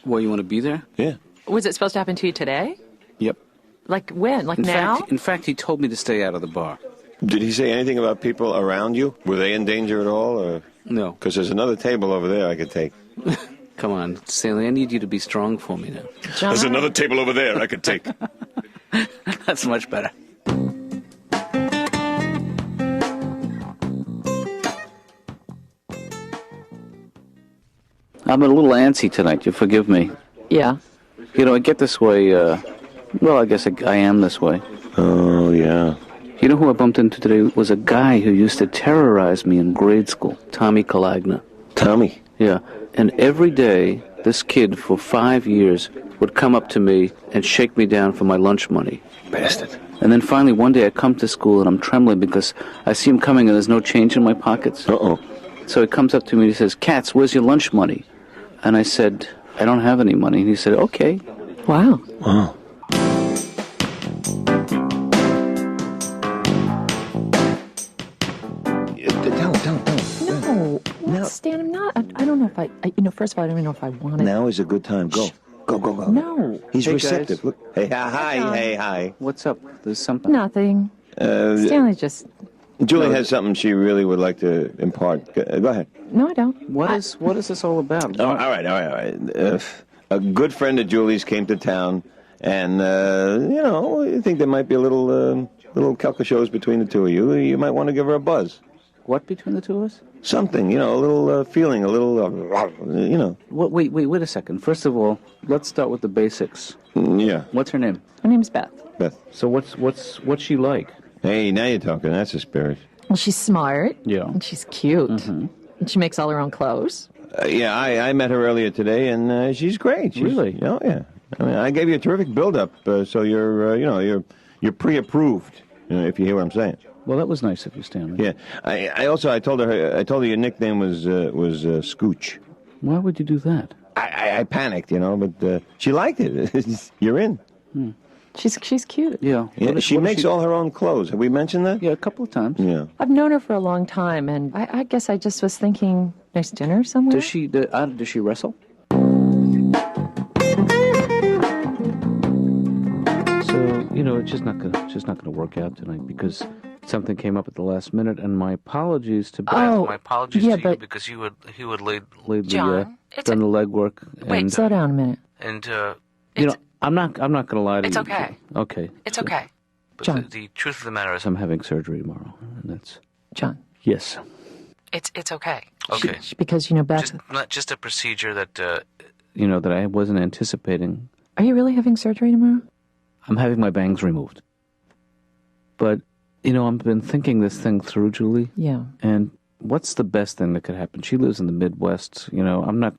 Well, you want to be there? Yeah. Was it supposed to happen to you today? Yep. Like when? Like now? In fact, he told me to stay out of the bar. Did he say anything about people around you? Were they in danger at all? Or? No. Because there's another table over there I could take. Come on, Stanley, I need you to be strong for me now. John? There's another table over there I could take. That's much better. I'm a little antsy tonight. You forgive me. Yeah. You know, I get this way, well, I guess I am this way. Oh, yeah. You know who I bumped into today? Was a guy who used to terrorize me in grade school, Tommy Kalagna. Tommy. Yeah. And every day, this kid for 5 years would come up to me and shake me down for my lunch money. Bastard. And then finally one day I come to school and I'm trembling because I see him coming and there's no change in my pockets. Uh-oh. So he comes up to me and he says, "Katz, where's your lunch money?" And I said, "I don't have any money." And he said, "Okay." Wow. Wow. No, Stan, I'm not. I don't know if I first of all, I don't even know if I want it. Now is a good time. Go. Go. No. He's Hey, receptive. guys. Look. Hey, hi. What's up? There's something. Nothing. Stanley just. Julie has something she really would like to impart. Go ahead. No, I don't. What is this all about? All right. A good friend of Julie's came to town, and I think there might be a little calca shows between the two of you. You might want to give her a buzz. What between the two of us? Something, a little feeling, a little, Wait a second. First of all, let's start with the basics. Yeah. What's her name? Her name's Beth. Beth. So what's she like? Hey, now you're talking. That's a spirit. Well, she's smart. Yeah. And she's cute. Mm-hmm. And she makes all her own clothes. I met her earlier today, and she's great. Really? Oh, yeah. I mean, I gave you a terrific build-up, so you're pre-approved. If you hear what I'm saying. Well, that was nice of you, Stanley. Yeah. I told her your nickname was Scooch. Why would you do that? I panicked, but she liked it. You're in. She's cute. Yeah. She makes all her own clothes. Have we mentioned that? Yeah, a couple of times. Yeah. I've known her for a long time, and I guess I just was thinking, nice dinner somewhere. Does she wrestle? So it's just not gonna work out tonight because something came up at the last minute, and my apologies to Beth. Oh, my apologies yeah, to but you because he would laid John, done the legwork. Wait, slow down a minute. And I'm not gonna lie to you. It's okay. Okay. It's okay. But John. the truth of the matter is, I'm having surgery tomorrow, and that's John. yes. It's okay. Okay. Because, Beth, Just a procedure that that I wasn't anticipating. are you really having surgery tomorrow? I'm having my bangs removed. But, I've been thinking this thing through, Julie. Yeah. And what's the best thing that could happen? She lives in the Midwest. I'm not...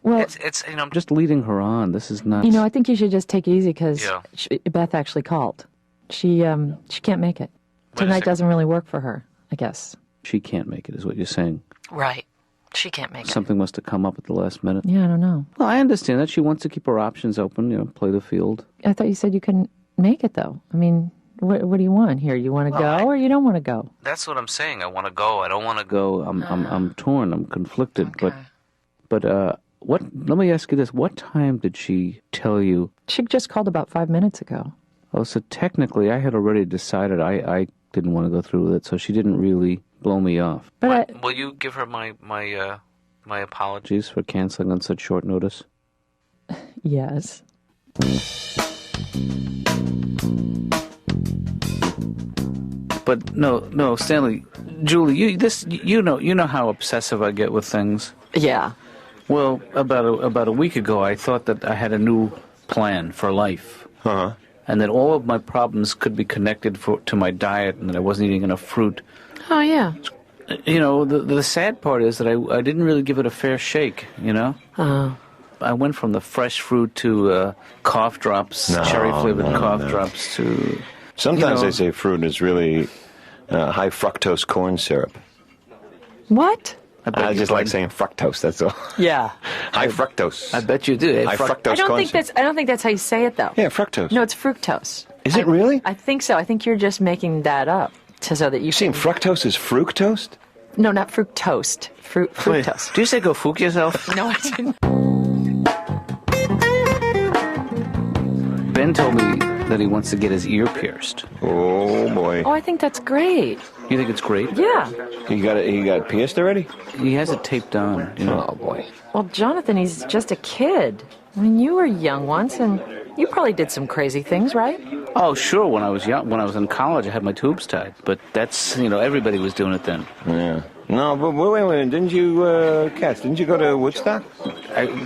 Well, It's I'm just leading her on. This is not... I think you should just take it easy because Yeah. Beth actually called. She can't make it. Wait a Tonight second. doesn't really work for her, I guess. She can't make it, is what you're saying. Right. She can't make it. Something must have come up at the last minute. Yeah, I don't know. Well, I understand that. She wants to keep her options open, play the field. I thought you said you couldn't make it, though. I mean, what do you want here? You want to go or you don't want to go? That's what I'm saying. I want to go. I don't want to go. I'm torn. I'm conflicted. Okay. But let me ask you this. What time did she tell you? She just called about 5 minutes ago. Oh, so technically I had already decided I didn't want to go through with it, so she didn't really blow me off. But Will you give her my apologies for canceling on such short notice? yes. But no, Stanley, Julie, you know how obsessive I get with things. Yeah. Well, about a week ago, I thought that I had a new plan for life. Uh-huh. And that all of my problems could be connected to my diet, and that I wasn't eating enough fruit. Oh, yeah. You know, the sad part is that I didn't really give it a fair shake, you know? I went from the fresh fruit to cough drops, cherry-flavored cough drops to... Sometimes they say fruit is really high fructose corn syrup. What? I just like saying fructose, that's all. Yeah. High fructose. I bet you do. High fructose I don't corn think syrup. that's how you say it, though. Yeah, fructose. No, it's fructose. Is it really? I think so. I think you're just making that up so that you You saying fructose is fructose? No, not fructose. Fructose. Do you say go fook yourself? No, I didn't. Ben told me that he wants to get his ear pierced. Oh, boy. Oh, I think that's great. You think it's great? Yeah. He got it pierced already? He has it taped on, you know. Oh, boy. Well, Jonathan, he's just a kid. I mean, you were young once, and you probably did some crazy things, right? Oh, sure, when I was young, when I was in college, I had my tubes tied. But that's, you know, everybody was doing it then. Yeah. No, but wait. Didn't you, Katz, didn't you go to Woodstock?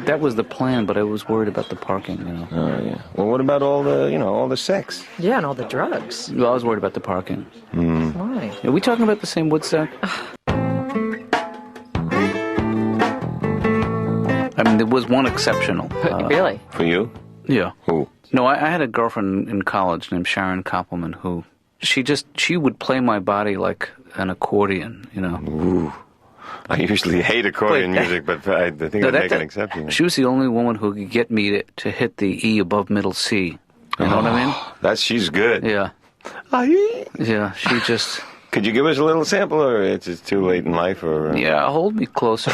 That was the plan, but I was worried about the parking, you know. Oh, yeah. Well, what about all the sex? Yeah, and all the drugs. Well, I was worried about the parking. Why? Are we talking about the same Woodstock? I mean, there was one exceptional. Really? For you? Yeah. Who? No, I had a girlfriend in college named Sharon Koppelman who, she would play my body like an accordion, you know. Ooh. I usually hate accordion music, but I think I'd make an exception. She was the only woman who could get me to hit the E above middle C. You know what I mean? She's good. Yeah. Yeah, she just... Could you give us a little sample, or it's just too late in life, or... Yeah, hold me closer.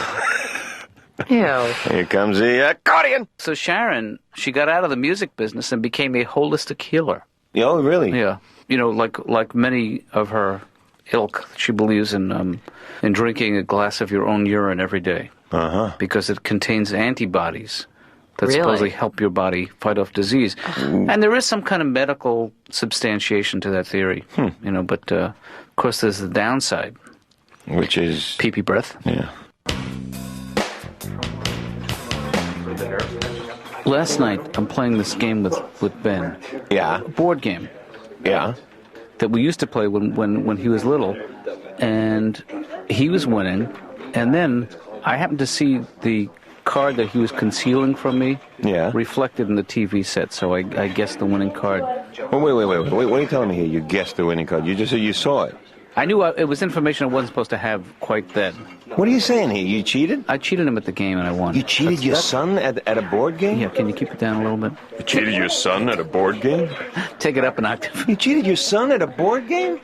Ew. Here comes the accordion! So Sharon, she got out of the music business and became a holistic healer. Oh, really? Yeah. You know, like many of her ilk, she believes in drinking a glass of your own urine every day. Uh-huh. Because it contains antibodies that Really? supposedly help your body fight off disease. And there is some kind of medical substantiation to that theory, you know, but of course there's the downside. Which is... Pee-pee breath. Yeah. Last night, I'm playing this game with Ben. Yeah. Board game. Yeah. That we used to play when he was little. And he was winning. And then I happened to see the card that he was concealing from me reflected in the TV set. So I guessed the winning card. Well, wait. What are you telling me here? You guessed the winning card. You just said you saw it. I knew it was information I wasn't supposed to have quite then. What are you saying here? You cheated? I cheated him at the game and I won. You cheated your son at a board game? Yeah, can you keep it down a little bit? You cheated your son at a board game? Take it up an octave. You cheated your son at a board game?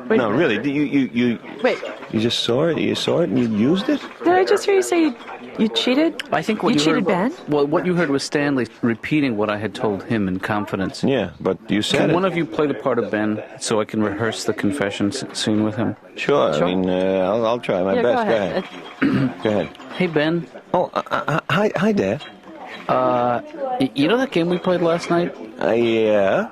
Wait. No, really? You Wait, You just saw it? You saw it and you used it? did I just hear you say you cheated? I think what You you cheated heard, Ben? Well, what you heard was Stanley repeating what I had told him in confidence. Yeah, but you said Can it. one of you play the part of Ben so I can rehearse the confession scene with him? Sure. I mean, I'll try my Yeah, best. go ahead. Go ahead. Hey, Ben. Oh, hi, Dad. You know that game we played last night? Yeah.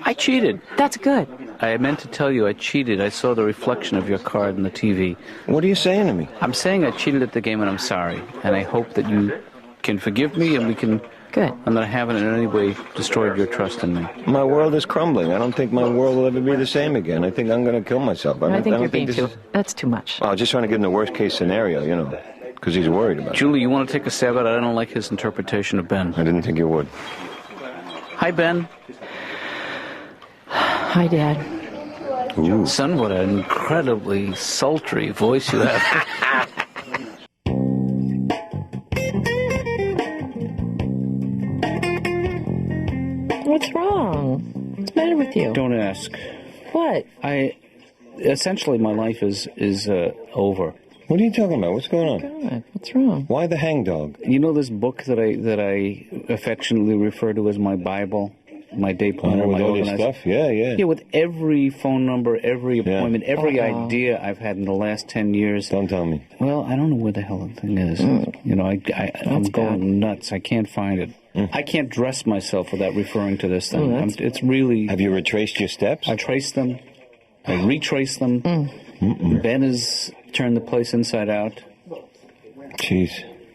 I cheated. That's good. I meant to tell you I cheated. I saw the reflection of your card in the TV. What are you saying to me? I'm saying I cheated at the game and I'm sorry. And I hope that you can forgive me and we can... Good. And that I haven't in any way destroyed your trust in me. My world is crumbling. I don't think my world will ever be the same again. I think I'm going to kill myself. I think don't you're being this too... is- That's too much. Oh, just trying to get in the worst case scenario, you know, because he's worried about it. Julie, you want to take a stab at it? I don't like his interpretation of Ben. I didn't think you would. Hi, Ben. Hi, Dad. Ooh. Son, what an incredibly sultry voice you have. What's wrong? What's the matter with you? Don't ask. What? Essentially, my life is over. What are you talking about? What's going on? God, what's wrong? Why the hangdog? You know this book that I affectionately refer to as my Bible, my day planner, with my all your organizer? stuff? Yeah. Yeah, with every phone number, every appointment, every idea I've had in the last 10 years. Don't tell me. Well, I don't know where the hell the thing is. You know, I'm going nuts. I can't find it. I can't dress myself without referring to this thing. It's really... Have you retraced your steps? I traced them. I retraced them. Ben has turned the place inside out. Jeez.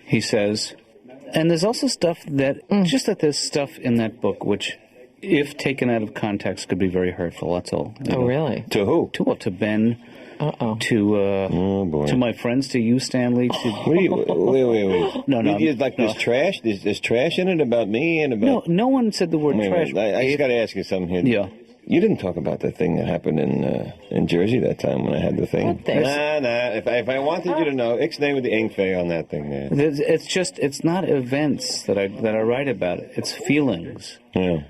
He says, And there's also stuff that, just that there's stuff in that book which, if taken out of context, could be very hurtful. That's all. Oh, really? To who? To Ben. Uh-oh. To my friends, to you, Stanley. Wait. No. Like there's trash? There's trash in it about me and about... No one said the word trash. I just got to ask you something here. Yeah. You didn't talk about the thing that happened in Jersey that time when I had the thing. What thing? Nah. If I wanted you to know, ixnay with the Ingfe on that thing, man. It's not events that I write about. It's feelings. Yeah.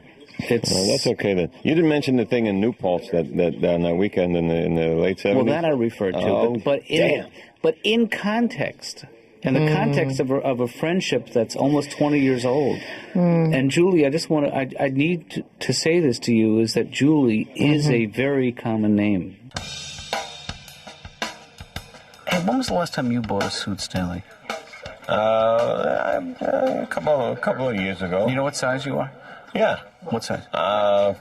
Well, that's okay then. You didn't mention the thing in New Paltz that on that weekend in the late 70s? Well, that I referred to. But in context, in the context of a friendship that's almost 20 years old. And Julie, I need to say this to you, is that Julie is a very common name. Hey, when was the last time you bought a suit, Stanley? A couple of years ago. You know what size you are? Yeah. What size?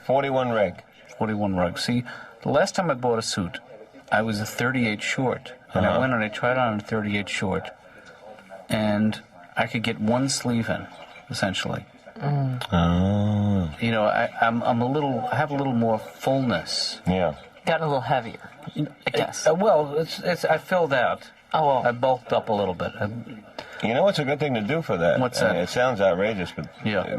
41 reg. 41 rug. See, the last time I bought a suit, I was a 38 short. And I went and I tried on a 38 short. And I could get one sleeve in, essentially. Oh. You know, I have a little more fullness. Yeah. Gotten a little heavier, I guess. I filled out. Oh, well. I bulked up a little bit. You know what's a good thing to do for that? What's that? It sounds outrageous, but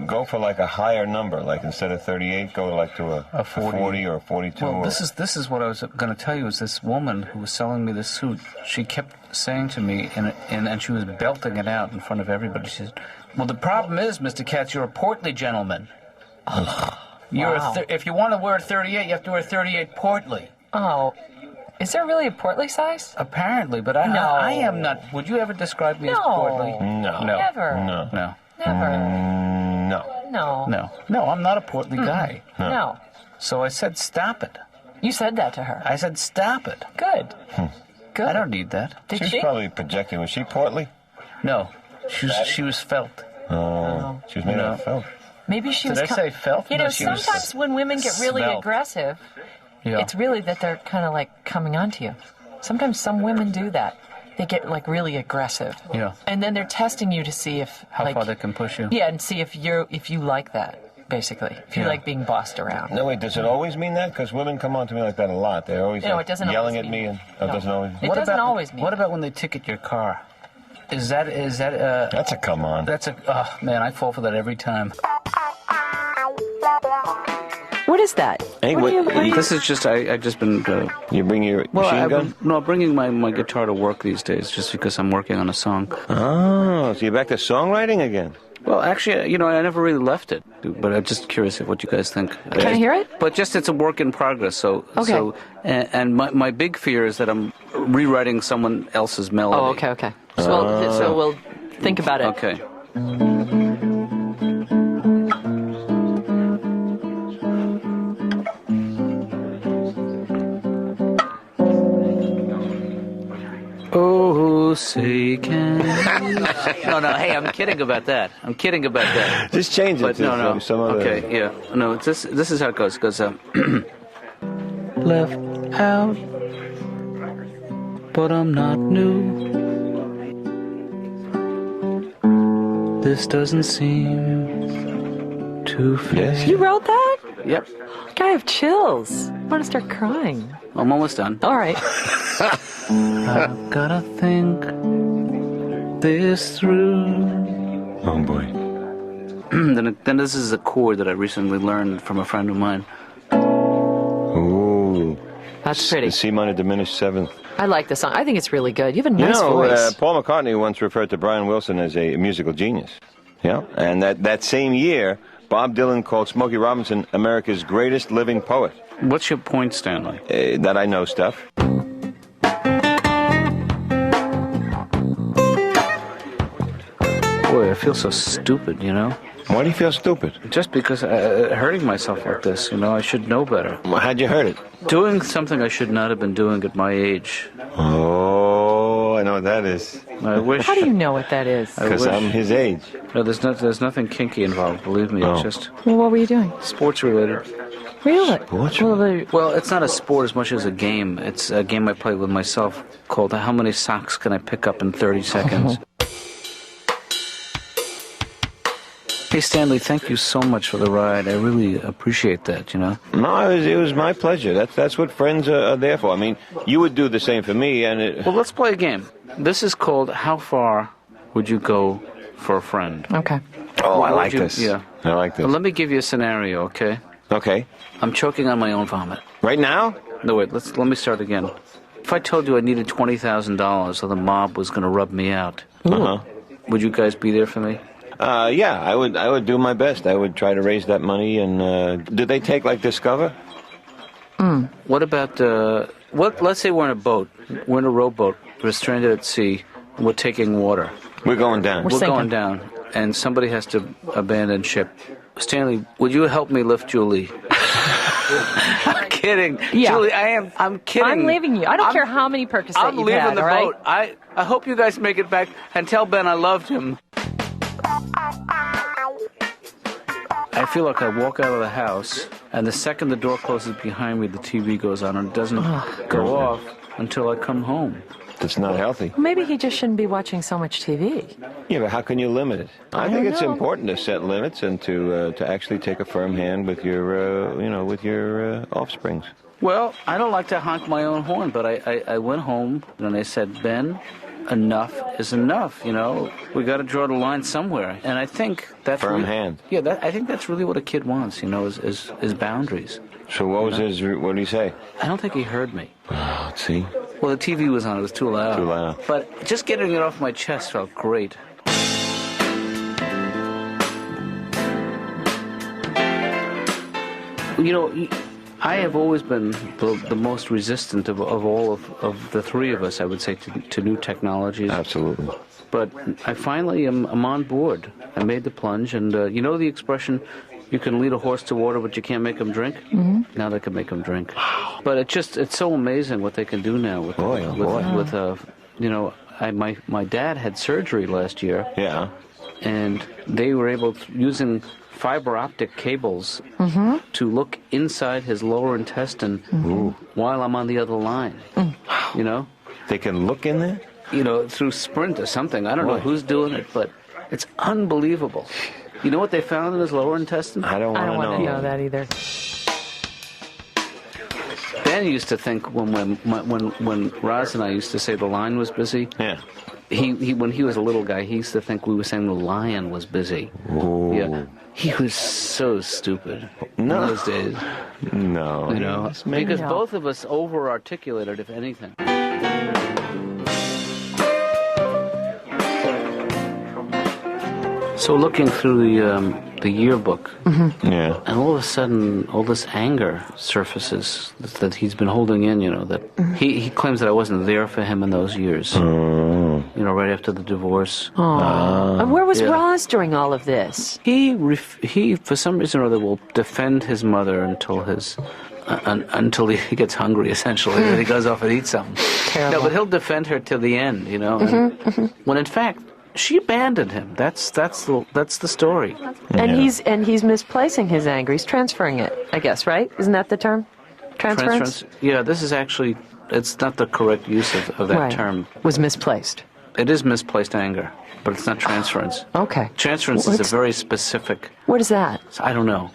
go for like a higher number. Like instead of 38, go like to a 40 or a 42. Well, this is what I was going to tell you. Is this woman who was selling me this suit? She kept saying to me, and she was belting it out in front of everybody. She said, "Well, the problem is, Mr. Katz, you're a portly gentleman. If you want to wear a 38, you have to wear a 38 portly." Oh. Is there really a portly size? Apparently, but I am not. Would you ever describe me as portly? No. Never. No. Never. No, I'm not a portly guy. No. So I said, stop it. You said that to her. I said, stop it. Good. Good. I don't need that. Did She's she? probably projecting. Was she portly? No, she was felt. Oh, she was made out of felt. Maybe she Did was... I say felt? You know, No, she was sometimes when women get really svelte. aggressive, Yeah. it's really that they're kind of like coming onto you. Sometimes some women do that. They get like really aggressive. Yeah. And then they're testing you to see if... How far they can push you. Yeah, and see if you like that, basically. If you like being bossed around. No, wait, does it always mean that? Because women come on to me like that a lot. They're always No, it doesn't yelling always at mean me. that. And No. it doesn't always... It doesn't always mean What that. about when they ticket your car? Is that That's a come on. oh man, I fall for that every time. What is that? Hey, What are you- This is just, I've just been... You bring your machine gun? I'm bringing my guitar to work these days just because I'm working on a song. Oh, so you're back to songwriting again? Well, actually, I never really left it, but I'm just curious of what you guys think. Can I hear it? But just it's a work in progress. So, Okay. And my big fear is that I'm rewriting someone else's melody. Oh, okay. So we'll think about it. Okay. Oh, say can... No, hey, I'm kidding about that. Just change it But to some other... Okay, yeah. No, this is how it goes. It goes, left out, but I'm not new. This doesn't seem too fair. You wrote that? Yep. God, I have chills. I'm going to start crying. I'm almost done. All right. I've gotta think this through. Oh, boy. Then this is a chord that I recently learned from a friend of mine. Ooh. That's pretty. The C minor diminished seventh. I like the song. I think it's really good. You have a nice voice. Paul McCartney once referred to Brian Wilson as a musical genius. Yeah, and that same year, Bob Dylan called Smokey Robinson America's greatest living poet. What's your point, Stanley? That I know stuff. Boy, I feel so stupid, Why do you feel stupid? Just because hurting myself like this, I should know better. How'd you hurt it? Doing something I should not have been doing at my age. Oh, I know what that is. I wish. How do you know what that is? Because I'm his age. No, there's nothing kinky involved. Believe me, it's just Well, what were you doing? sports related. Really? Well, it's not a sport as much as a game. It's a game I play with myself called "How many socks can I pick up in 30 seconds?" Hey, Stanley, thank you so much for the ride. I really appreciate that, you know. No, it was my pleasure. That's what friends are there for. I mean, you would do the same for me, and it... Well, let's play a game. This is called How Far Would You Go for a Friend? Okay. Oh, I What like would you- this. Yeah. I like this. Well, let me give you a scenario, okay? Okay. I'm choking on my own vomit. Right now? No, wait, let me start again. If I told you I needed $20,000 so the mob was going to rub me out, would you guys be there for me? Yeah, I would do my best. I would try to raise that money. And do they take like Discover? What about let's say we're in a boat. We're in a rowboat. We're stranded at sea. We're taking water. We're going down. We're We're sinking. going down, and somebody has to abandon ship. Stanley, would you help me lift Julie? I'm kidding. Yeah. Julie, I'm kidding. I'm leaving you. I don't care how many Percocet I'm you've leaving had, the all right? boat. I hope you guys make it back and tell Ben I loved him. I feel like I walk out of the house, and the second the door closes behind me, the TV goes on, and it doesn't go off until I come home. That's not healthy. Maybe he just shouldn't be watching so much TV. Yeah, but how can you limit it? I think don't it's know. important to set limits and to actually take a firm hand with your with your offsprings. Well, I don't like to honk my own horn, but I went home and I said, Ben, enough is enough, you know. We got to draw the line somewhere. And I think that's... Firm hand. Yeah, I think that's really what a kid wants, you know, is boundaries. So what was his? What did he say? I don't think he heard me. Oh, let's see. Well, the TV was on. It was too loud. Too loud. But just getting it off my chest felt great. You know, I have always been the most resistant of all of the three of us, I would say, to new technologies. Absolutely. But I finally am on board. I made the plunge, and you know the expression, you can lead a horse to water, but you can't make him drink? Mm-hmm. Now they can make him drink. But it's so amazing what they can do now with, you know, my dad had surgery last year. Yeah. And they were able to, using fiber optic cables to look inside his lower intestine while I'm on the other line. You know? They can look in there? You know, through Sprint or something. I don't know who's doing it, but it's unbelievable. You know what they found in his lower intestine? I don't I don't want want to to know that either. Ben used to think when Roz and I used to say the line was busy. Yeah. He when he was a little guy, he used to think we were saying the lion was busy. Ooh. Yeah. He was so stupid in those days. No. You know, because No. both of us over-articulated, if anything. So looking through the yearbook, Yeah. and all of a sudden, all this anger surfaces that he's been holding in. You know, that he claims that I wasn't there for him in those years. You know, right after the divorce. And where was Yeah. Roz during all of this? He for some reason or other will defend his mother until until he gets hungry, essentially, and he goes off and eats something. Terrible. No, but he'll defend her till the end, you know. And when in fact she abandoned him. That's the story. And he's misplacing his anger. He's transferring it, I guess, right? Isn't that the term? Transference? Yeah, this is actually it's not the correct use of that Right. term. Was misplaced. It is misplaced anger, but it's not transference. Okay. Transference is a very specific. What is that? I don't know.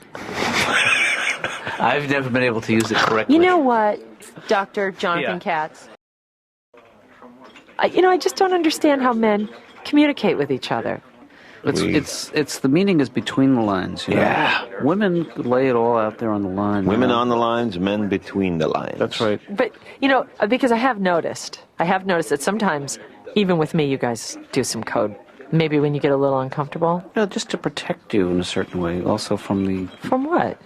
I've never been able to use it correctly. You know what, Dr. Jonathan Katz? I just don't understand how men communicate with each other. It's the meaning is between the lines. You know? Yeah. Women lay it all out there on the line. Women you know? on the lines, men between the lines. That's right. But, because I have noticed that sometimes, even with me, you guys do some code. Maybe when you get a little uncomfortable. Yeah, just to protect you in a certain way, also from what?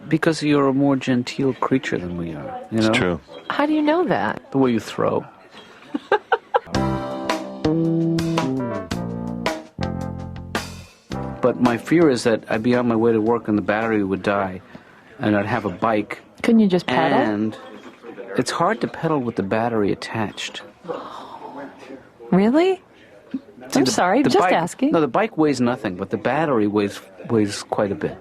because you're a more genteel creature than we are. You know? It's true. How do you know that? The way you throw. But my fear is that I'd be on my way to work and the battery would die, and I'd have a bike. Couldn't you just pedal? And it's hard to pedal with the battery attached. Really? I'm sorry, just bike, asking. No, the bike weighs nothing, but the battery weighs quite a bit.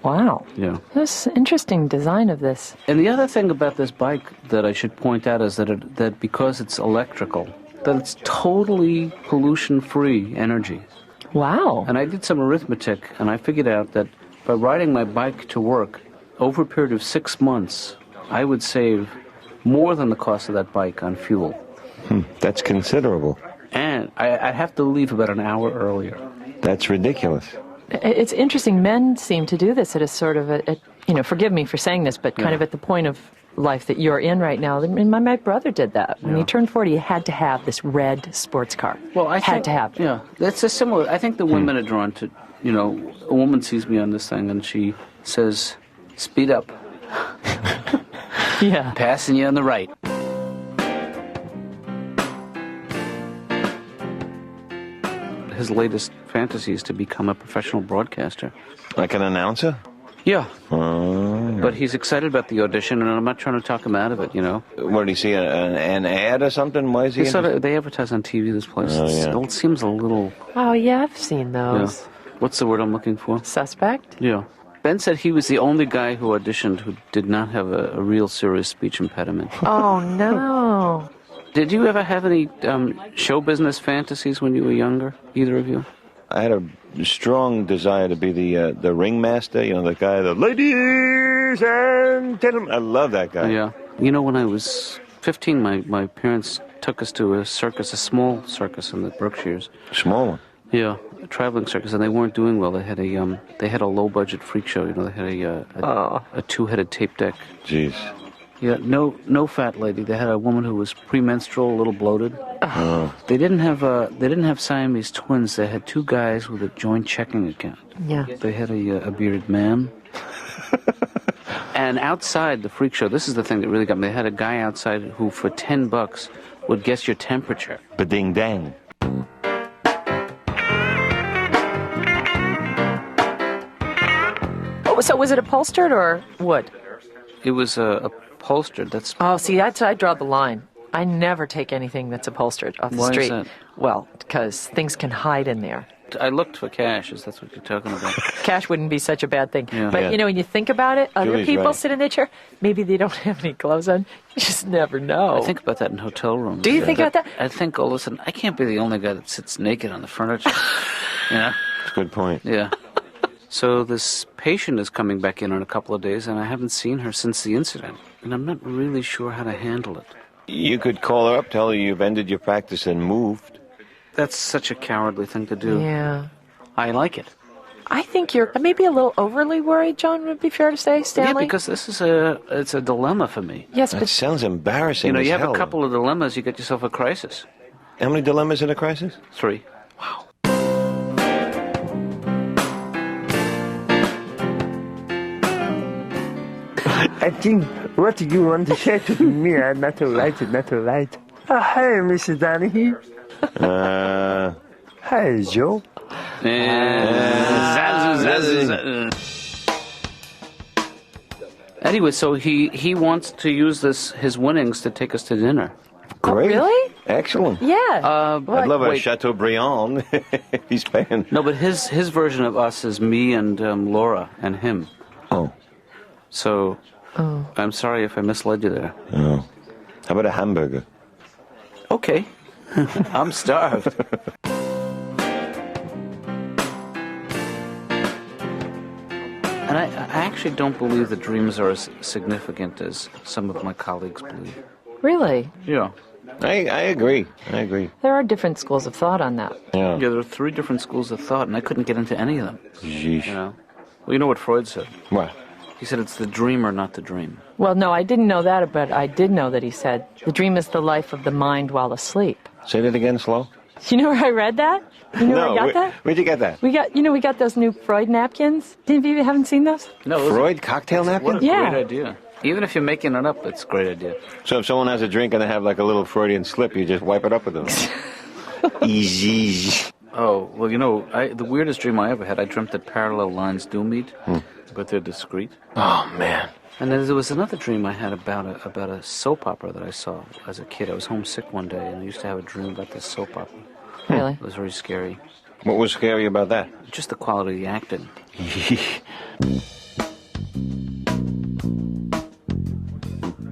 Wow. Yeah. That's an interesting design of this. And the other thing about this bike that I should point out is that because it's electrical, that it's totally pollution-free energy. Wow. And I did some arithmetic, and I figured out that by riding my bike to work over a period of 6 months, I would save more than the cost of that bike on fuel. That's considerable. And I'd have to leave about an hour earlier. That's ridiculous. It's interesting. Men seem to do this at a sort of forgive me for saying this, but kind of at the point of life that you're in right now. My brother did that. When he turned 40, he had to have this red sports car. Well, I had think, to have it. Yeah, that's a similar. I think the women are drawn to, a woman sees me on this thing and she says, "Speed up." Yeah. Passing you on the right. His latest fantasy is to become a professional broadcaster. Like an announcer? Yeah. But he's excited about the audition, and I'm not trying to talk him out of it, What, did he see an ad or something? Why is he They advertise on TV, this place. It seems a little... Oh, yeah, I've seen those. What's the word I'm looking for? Suspect? Yeah. Ben said he was the only guy who auditioned who did not have a real serious speech impediment. Oh, no. Did you ever have any show business fantasies when you were younger, either of you? I had a strong desire to be the ringmaster, the guy, the ladies and gentlemen. I love that guy. Yeah. When I was 15, my parents took us to a circus, a small circus in the Berkshires. Small one? Yeah, a traveling circus, and they weren't doing well. They had a low-budget freak show, They had a two-headed tape deck. Jeez. Yeah, no fat lady. They had a woman who was premenstrual, a little bloated. Oh. They didn't have Siamese twins. They had two guys with a joint checking account. Yeah. They had a bearded man. And outside the freak show, this is the thing that really got me. They had a guy outside who, for $10, would guess your temperature. Ba-ding dang. Oh, so was it upholstered or wood? It was upholstered. That's Oh, see, I draw the line. I never take anything that's upholstered off the Why is street. that? Well, because things can hide in there. I looked for cash. Is that's what you're talking about? Cash wouldn't be such a bad thing. Yeah. But, Yeah. when you think about it, other Julie's people right. sit in their chair. Maybe they don't have any clothes on. You just never know. I think about that in hotel rooms. Do you think about that? I think, oh, listen, I can't be the only guy that sits naked on the furniture. Yeah. That's a good point. Yeah. So this patient is coming back in a couple of days, and I haven't seen her since the incident. And I'm not really sure how to handle it. You could call her up, tell her you've ended your practice and moved. That's such a cowardly thing to do. Yeah. I like it. I think you're maybe a little overly worried, John, would be fair to say, Stanley? Yeah, because this is it's a dilemma for me. Yes, That but sounds embarrassing. You as have hell. a couple of dilemmas, you get yourself a crisis. How many dilemmas in a crisis? 3. I think what you want to say to me are not right, not right. Hi, Mr. Donahue. Hi, Joe. Anyway, so he wants to use his winnings to take us to dinner. Great. really? Excellent. Yeah. I'd love a wait. Chateaubriand if he's paying. No, but his version of us is me and Laura and him. Oh. So I'm sorry if I misled you there. Oh. How about a hamburger? Okay. I'm starved. And I actually don't believe that dreams are as significant as some of my colleagues believe. Really? Yeah. I agree. I agree. There are different schools of thought on that. Yeah. Yeah, there are 3 different schools of thought, and I couldn't get into any of them. Jeez. Well, you know what Freud said? What? He said it's the dreamer, not the dream. Well, no, I didn't know that, but I did know that he said, the dream is the life of the mind while asleep. Say that again slow. You know where I read that? You know where I got that? Where'd you get that? We got those new Freud napkins. You haven't seen those? No, those Freud cocktail What napkin? a Yeah. great idea. Even if you're making it up, it's a great idea. So if someone has a drink and they have like a little Freudian slip, you just wipe it up with them. Easy. Oh, well, the weirdest dream I ever had, I dreamt that parallel lines do meet, but they're discrete. Oh, man. And then there was another dream I had about a soap opera that I saw as a kid. I was homesick one day, and I used to have a dream about this soap opera. Really? It was very scary. What was scary about that? Just the quality of the acting.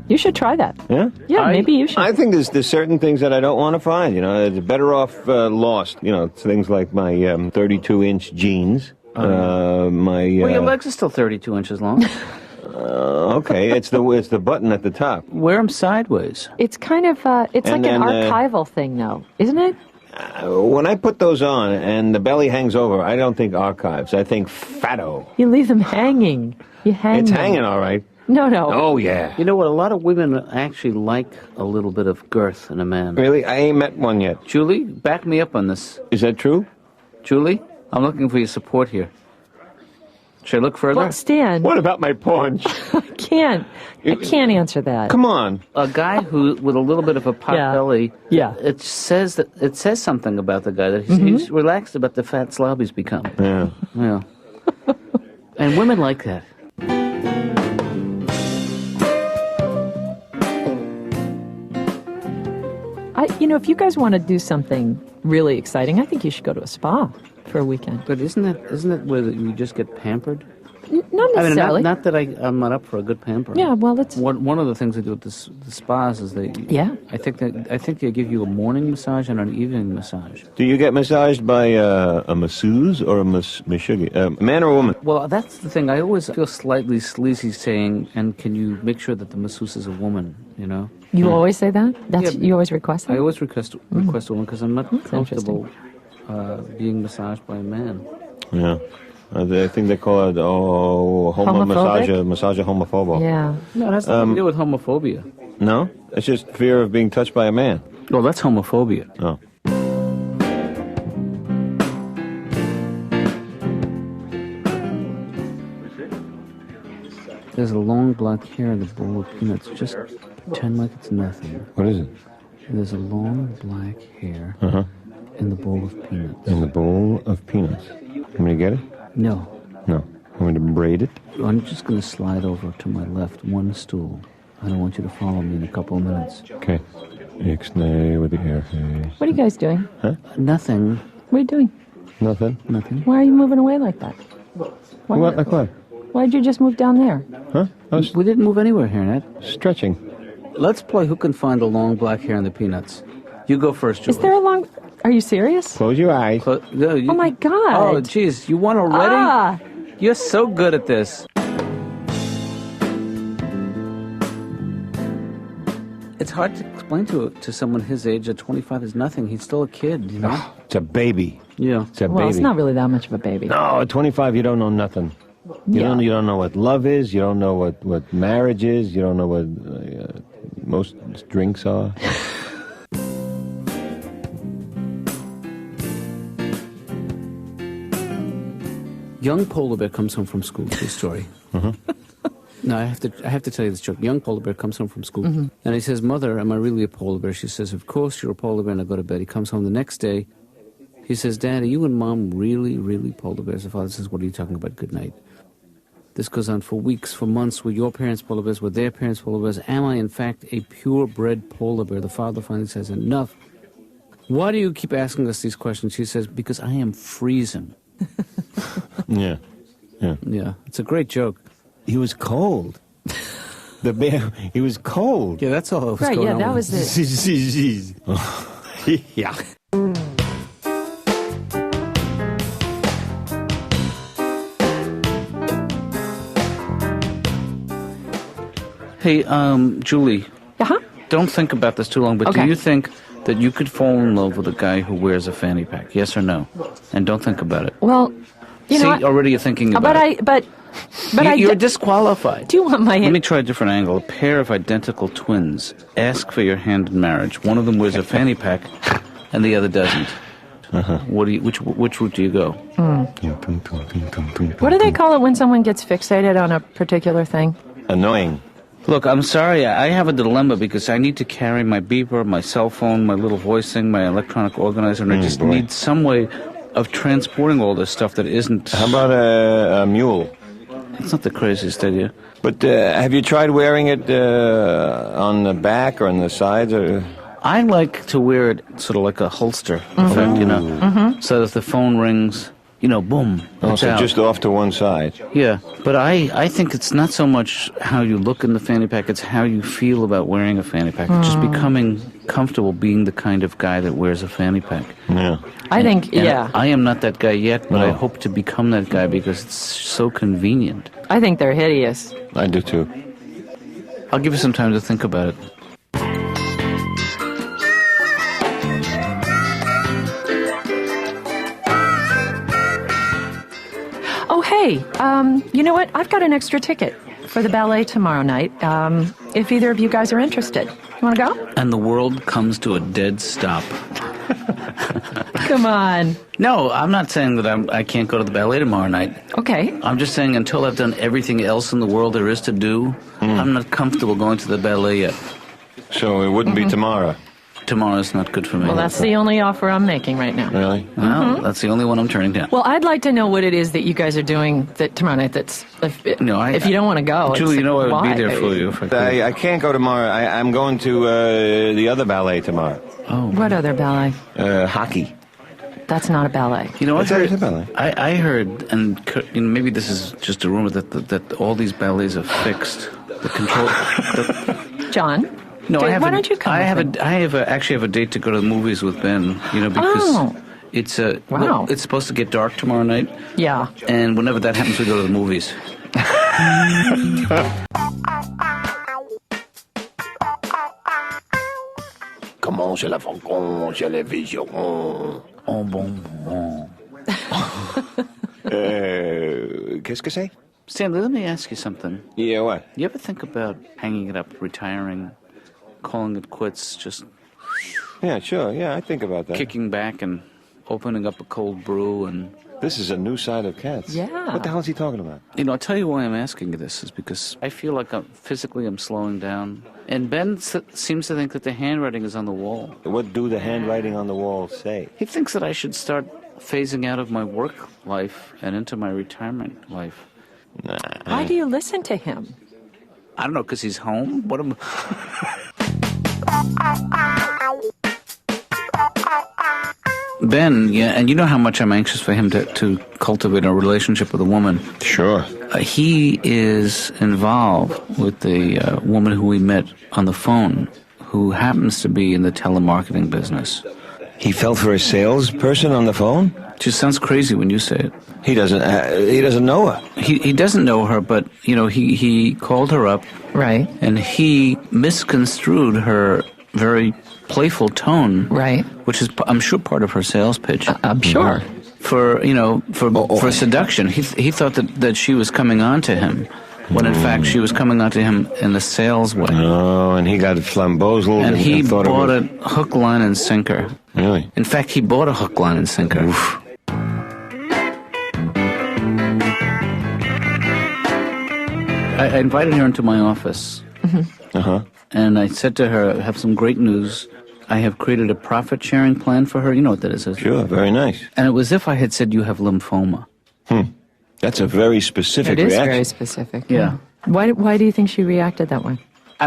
You should try that. Yeah? Yeah, maybe you should. I think there's certain things that I don't want to find, you know. It's better off lost, you know, things like my 32-inch jeans, my... Well, your legs are still 32 inches long. Okay, it's the button at the top. Wear them sideways. It's kind of, it's And like an then, archival thing, though, isn't it? When I put those on and the belly hangs over, I don't think archives. I think fatto. You leave them hanging. You hang It's them. hanging all right. No. Oh, yeah. You know what? A lot of women actually like a little bit of girth in a man. Really? I ain't met one yet. Julie, back me up on this. Is that true? Julie, I'm looking for your support here. Should I look further? Well, Stan, What about my paunch? I can't answer that. Come on. A guy who with a little bit of a pot Yeah. belly. Yeah. It says something about the guy that he's relaxed about the fat slob he's become. Yeah. Yeah. And women like that. If you guys want to do something really exciting, I think you should go to a spa for a weekend. But isn't that where you just get pampered? Not I mean, necessarily. not that I'm not up for a good pampering. Yeah, well, it's... One of the things they do at the spas is they. Yeah. I think they give you a morning massage and an evening massage. Do you get massaged by a masseuse or a mashugi? Man or woman? Well, that's the thing. I always feel slightly sleazy saying, "And can you make sure that the masseuse is a woman?" You know. You always say that? Yeah. You always request that? I always request a woman because I'm not That's comfortable being massaged by a man. Yeah. I think they call it Homophobic? massage homophobo. Yeah. No, it has nothing to do with homophobia. No? It's just fear of being touched by a man. Well, that's homophobia. Oh. There's a long black hair in the bowl of peanuts. Just pretend like it's nothing. What is it? There's a long black hair in the bowl of peanuts. In the bowl of peanuts. Want me to get it? No. No. Want me to braid it? I'm just going to slide over to my left one stool. I don't want you to follow me in a couple of minutes. Okay. Ixnay with the air face. What are you guys doing? Nothing. What are you doing? Nothing? Nothing. Why are you moving away like that? What? Like what? Why'd you just move down there? Huh? I was We didn't move anywhere here, Ned. stretching. Let's play who can find the long black hair in the peanuts. You go first, Julie. Is there a long... Are you serious? Close your eyes. No, Oh, my God. Oh, jeez. You won already? Ah! You're so good at this. It's hard to explain to someone his age that 25 is nothing. He's still a kid, you know? It's a baby. Yeah. It's a Well, baby. it's not really that much of a baby. No, at 25 you don't know nothing. You don't know what love is. You don't know what marriage is. You don't know what most drinks are. Young polar bear comes home from school. True story. No, I have to tell you this joke. Young polar bear comes home from school, and he says, "Mother, am I really a polar bear?" She says, "Of course you're a polar bear." And I go to bed. He comes home the next day. He says, "Dad, are you and Mom really, really polar bears?" The father says, "What are you talking about? Good night." This goes on for weeks, for months. Were your parents polar bears? Were their parents polar bears? Am I, in fact, a purebred polar bear? The father finally says, "Enough. Why do you keep asking us these questions?" She says, "Because I am freezing." Yeah. Yeah, it's a great joke. He was cold. The bear, he was cold. Yeah, that's all that was Right, going yeah, on. that was it. Yeah. Hey, Julie, Uh-huh. don't think about this too long, but Okay. do you think that you could fall in love with a guy who wears a fanny pack? Yes or no? And don't think about it. Well, you See, know... already you're thinking about it. But You're disqualified. do you want my... Let me try a different angle. A pair of identical twins ask for your hand in marriage. One of them wears a fanny pack, and the other doesn't. Which route do you go? What do they call it when someone gets fixated on a particular thing? Annoying. Look, I'm sorry. I have a dilemma because I need to carry my beeper, my cell phone, my little voice thing, my electronic organizer, and I just need some way of transporting all this stuff that isn't... How about a mule? It's not the craziest idea. But have you tried wearing it on the back or on the sides? Or? I like to wear it sort of like a holster effect, you know, so that if the phone rings, boom. Oh, it's so out. just off to one side. Yeah, but I think it's not so much how you look in the fanny pack, it's how you feel about wearing a fanny pack. It's just becoming comfortable being the kind of guy that wears a fanny pack. Yeah. I think, yeah. I am not that guy yet, but I No. hope to become that guy because it's so convenient. I think they're hideous. I do too. I'll give you some time to think about it. Oh, hey, you know what? I've got an extra ticket for the ballet tomorrow night. If either of you guys are interested. You want to go? And the world comes to a dead stop. Come on. No, I'm not saying that I can't go to the ballet tomorrow night. Okay. I'm just saying until I've done everything else in the world there is to do, I'm not comfortable going to the ballet yet. So it wouldn't be tomorrow. Tomorrow's not good for me. Well, that's the only offer I'm making right now. Really? Well, that's the only one I'm turning down. Well, I'd like to know what it is that you guys are doing that tomorrow night. That's if you don't want to go, Julie, you know I would why? be there for you. If I could. I can't go tomorrow. I'm going to the other ballet tomorrow. Oh, What other ballet? Hockey. That's not a ballet. you know what? What's that ballet? I heard, and maybe this is just a rumor that all these ballets are fixed. The control. John? No, Why don't you come? Actually have a date to go to the movies with Ben. Because Oh. it's Wow. it's supposed to get dark tomorrow night, Yeah. and whenever that happens, we go to the movies. Comment je la font, je la vision. Oh, bon. Qu'est-ce que c'est? Stanley, let me ask you something. Yeah, what? You ever think about hanging it up, retiring, calling it quits, just Yeah, sure. Yeah, I think about that. kicking back and opening up a cold brew? And This is a new side of Katz. Yeah. What the hell is he talking about? I'll tell you why I'm asking you this is because I feel like I'm slowing down. And Ben seems to think that the handwriting is on the wall. What do the handwriting on the wall say? He thinks that I should start phasing out of my work life and into my retirement life. Why do you listen to him? I don't know, because he's home? What am Ben, yeah, and you know how much I'm anxious for him to cultivate a relationship with a woman. Sure. He is involved with the woman who we met on the phone, who happens to be in the telemarketing business. He fell for a salesperson on the phone? Just sounds crazy when you say it. He doesn't know her. He doesn't know her, but, he called her up. Right. And he misconstrued her very playful tone. Right. Which is, I'm sure, part of her sales pitch. I'm sure. For seduction. He thought that she was coming on to him, when in fact she was coming on to him in a sales way. Oh, and he got flamboozled. And he thought bought it a hook, line, and sinker. Really? In fact, he bought a hook, line, and sinker. Oof. I invited her into my office. Uh-huh. And I said to her, I have some great news. I have created a profit-sharing plan for her. You know what that is, isn't it? Sure, very nice. And it was as if I had said, you have lymphoma. That's a very specific It is reaction. very specific. Yeah. Why do you think she reacted that way?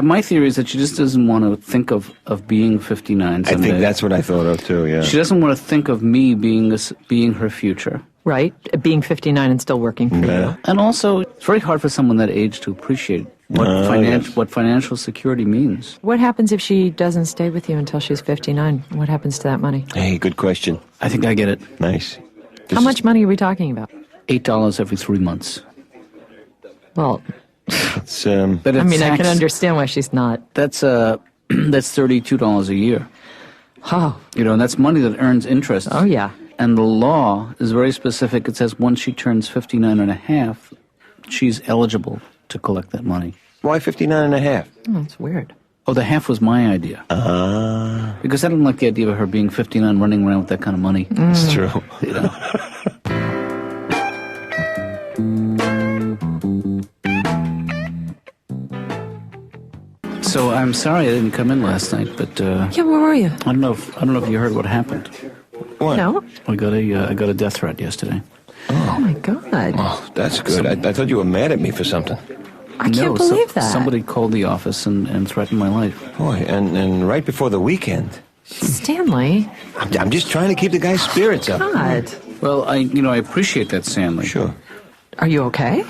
My theory is that she just doesn't want to think of being 59 I someday. think that's what I thought of, too, yeah. She doesn't want to think of me being her future. Right? Being 59 and still working for Yeah. you. And also, it's very hard for someone that age to appreciate what financial security means. What happens if she doesn't stay with you until she's 59? What happens to that money? Hey, good question. I think I get it. Nice. How much money are we talking about? $8 every 3 months. Well, It's, But I it's mean, I can taxed. understand why she's not. That's $32 a year. Oh, And that's money that earns interest. oh yeah. And the law is very specific. It says once she turns 59 and a half, she's eligible to collect that money. why 59 and a half? Oh, that's weird. Oh, the half was my idea. Because I don't like the idea of her being 59 running around with that kind of money. It's true. So I'm sorry I didn't come in last night, but Yeah, where were you? I don't know if you heard what happened. What? No? I got a death threat yesterday. Oh my God. Oh, that's good. I thought you were mad at me for something. I can't believe that. Somebody called the office and threatened my life. Boy, and right before the weekend. Stanley. I'm just trying to keep the guy's spirits up. God. Well, I appreciate that, Stanley. Sure. Are you okay?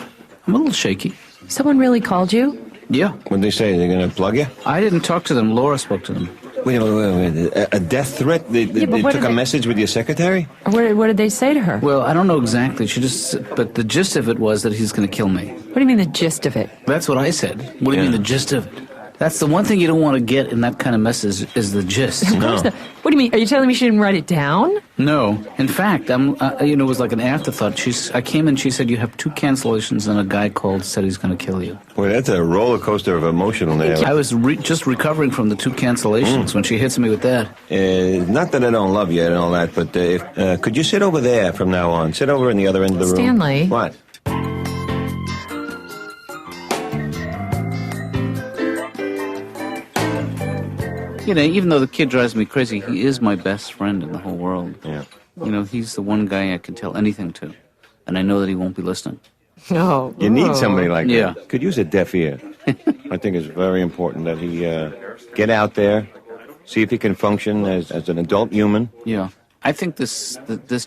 I'm a little shaky. Someone really called you? Yeah. What'd they say? They're going to plug you? I didn't talk to them. Laura spoke to them. Wait. A death threat? They what took did a they- message with your secretary? What did they say to her? Well, I don't know exactly. But the gist of it was that he's going to kill me. What do you mean the gist of it? That's what I said. What do you mean the gist of it? That's the one thing you don't want to get in that kind of message is the gist. What do you mean? Are you telling me she didn't write it down? No. In fact, it was like an afterthought. I came in, she said, you have 2 cancellations, and a guy called, said he's going to kill you. Boy, that's a roller coaster of emotional there. I was just recovering from the 2 cancellations when she hits me with that. Not that I don't love you and all that, but could you sit over there from now on? Sit over in the other end of the room. Stanley. What? Even though the kid drives me crazy, he is my best friend in the whole world. Yeah. He's the one guy I can tell anything to, and I know that he won't be listening. No. You need somebody like that. Yeah. Could use a deaf ear. I think it's very important that he get out there, see if he can function as an adult human. Yeah. I think this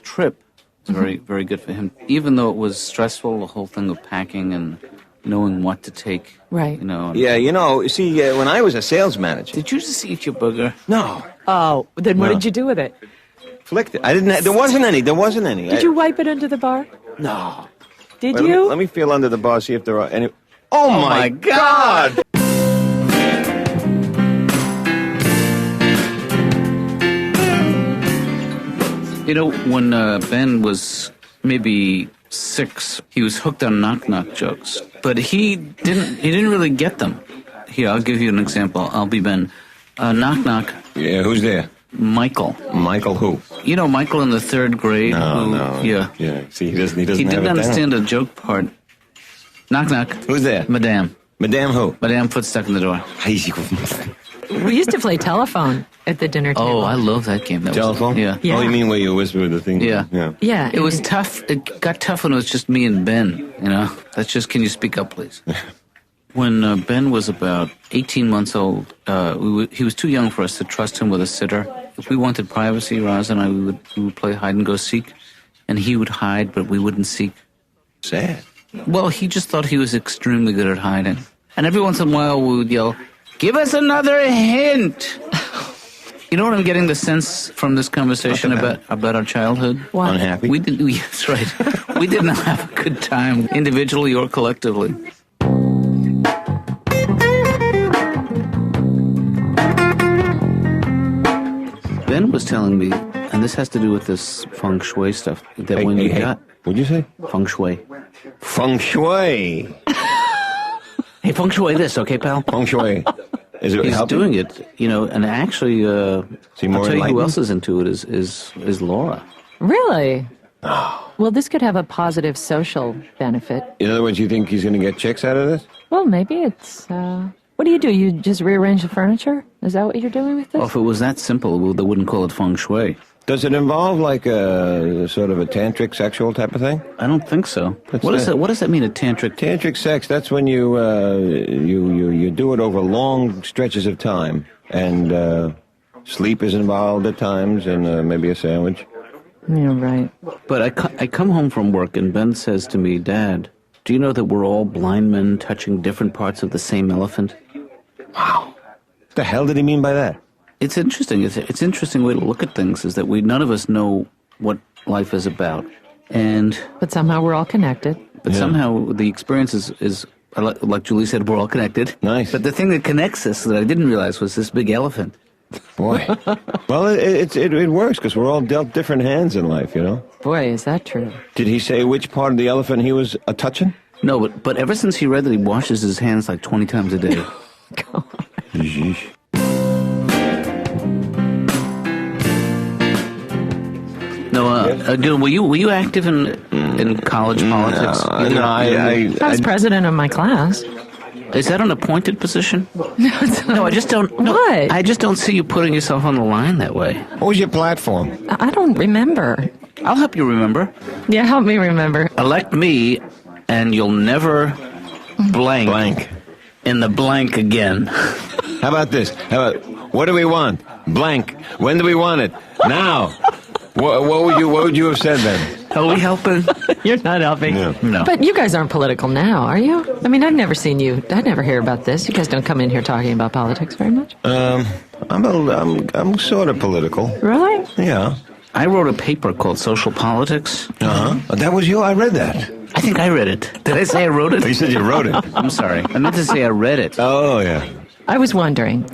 trip is very, very good for him. Even though it was stressful, the whole thing of packing and knowing what to take. Right. Yeah, see, when I was a sales manager... Did you just eat your booger? No. Oh, then what No. did you do with it? Flicked it. I didn't... There wasn't any. Did you wipe it under the bar? No. Did Let you? me feel under the bar, see if there are any... Oh, my God! When Ben was maybe 6, he was hooked on knock-knock jokes. But he didn't really get them. Here, I'll give you an example. I'll be Ben. Knock-knock. Yeah, who's there? Michael. Michael who? Michael in the 3rd grade. No. Yeah. Yeah, see, he doesn't He have didn't it understand the joke part. Knock-knock. Who's there? Madame. Madame who? Madame foot stuck in the door. We used to play telephone at the dinner table. Oh, I love that game. That Telephone? Yeah. Yeah. Oh, you mean where you whisper the thing? Yeah. Yeah. It was tough. It got tough when it was just me and Ben, That's just, can you speak up, please? When Ben was about 18 months old, he was too young for us to trust him with a sitter. If we wanted privacy, Roz and I, we would play hide and go seek, and he would hide, but we wouldn't seek. Sad. Well, he just thought he was extremely good at hiding. And every once in a while we would yell, "Give us another hint!" You know what I'm getting the sense from this conversation about our childhood? What? Unhappy? That's right. We did not have a good time, individually or collectively. Ben was telling me, and this has to do with this feng shui stuff, that when you got... What'd you say? Feng shui. Feng shui. Hey, feng shui this, okay, pal? Feng shui. Is it He's helping? doing it, and actually, I'll more tell you who enlightened? else is into it is Laura. Really? Well, this could have a positive social benefit. In other words, you think he's going to get chicks out of this? Well, maybe it's... What do? You just rearrange the furniture? Is that what you're doing with this? Oh, if it was that simple, they wouldn't call it feng shui. Does it involve like a sort of a tantric sexual type of thing? I don't think so. What's What is that? that? What does that mean, a tantric? Tantric sex, that's when you do it over long stretches of time. And sleep is involved at times, and maybe a sandwich. Yeah, right. But I come home from work, and Ben says to me, "Dad, do you know that we're all blind men touching different parts of the same elephant?" Wow. What the hell did he mean by that? It's interesting. It's an interesting way to look at things, is that none of us know what life is about. But somehow we're all connected. But somehow the experience is like Julie said, we're all connected. Nice. But the thing that connects us that I didn't realize was this big elephant. Boy. Well, it works because we're all dealt different hands in life, Boy, is that true. Did he say which part of the elephant he was a-touching? No, but ever since he read that, he washes his hands like 20 times a day. Yeesh. No, were you active in college politics? No, I was president of my class. Is that an appointed position? No, I just don't. What? I just don't see you putting yourself on the line that way. What was your platform? I don't remember. I'll help you remember. Yeah, help me remember. Elect me, and you'll never blank in the blank again. How about this? What do we want? Blank. When do we want it? Now. What would you have said then? Are we helping? You're not helping. No. But you guys aren't political now, are you? I mean, I've never seen you. I never hear about this. You guys don't come in here talking about politics very much. I'm sort of political. Really? Yeah. I wrote a paper called Social Politics. That was you. I read that. I think I read it. Did I say I wrote it? You said you wrote it. I'm sorry. I meant to say I read it. Oh yeah. I was wondering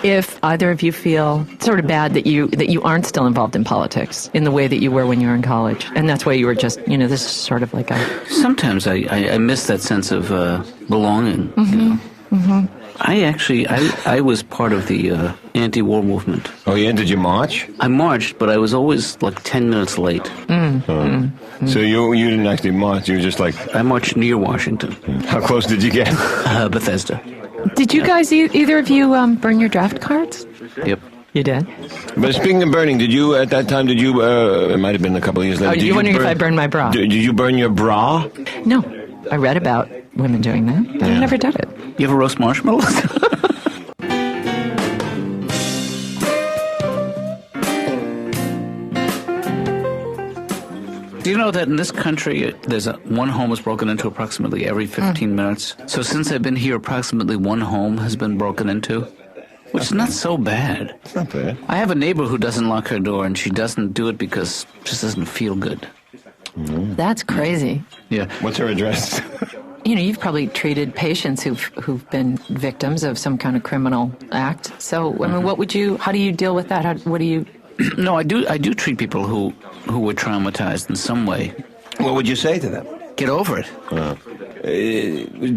if either of you feel sort of bad that you aren't still involved in politics in the way that you were when you were in college, and that's why you were just, this is sort of like a... Sometimes I miss that sense of belonging. Mm-hmm. Mm-hmm. I was part of the anti-war movement. Oh yeah, did you march? I marched, but I was always like 10 minutes late. So you didn't actually march, you were just like... I marched near Washington. How close did you get? Bethesda. Did you guys, either of you, burn your draft cards? Yep. You did? But speaking of burning, at that time, it might have been a couple of years later. Oh, you're wondering if I burned my bra? Did you burn your bra? No. I read about women doing that, but I never did it. You ever roast marshmallows? Do you know that in this country, there's one home is broken into approximately every 15 minutes? So since I've been here, approximately one home has been broken into, which is not so bad. It's not bad. I have a neighbor who doesn't lock her door, and she doesn't do it because it just doesn't feel good. That's crazy. Yeah. What's her address? You've probably treated patients who've been victims of some kind of criminal act. So, I mean, how do you deal with that? What do you... No, I do treat people who were traumatized in some way. What would you say to them? Get over it.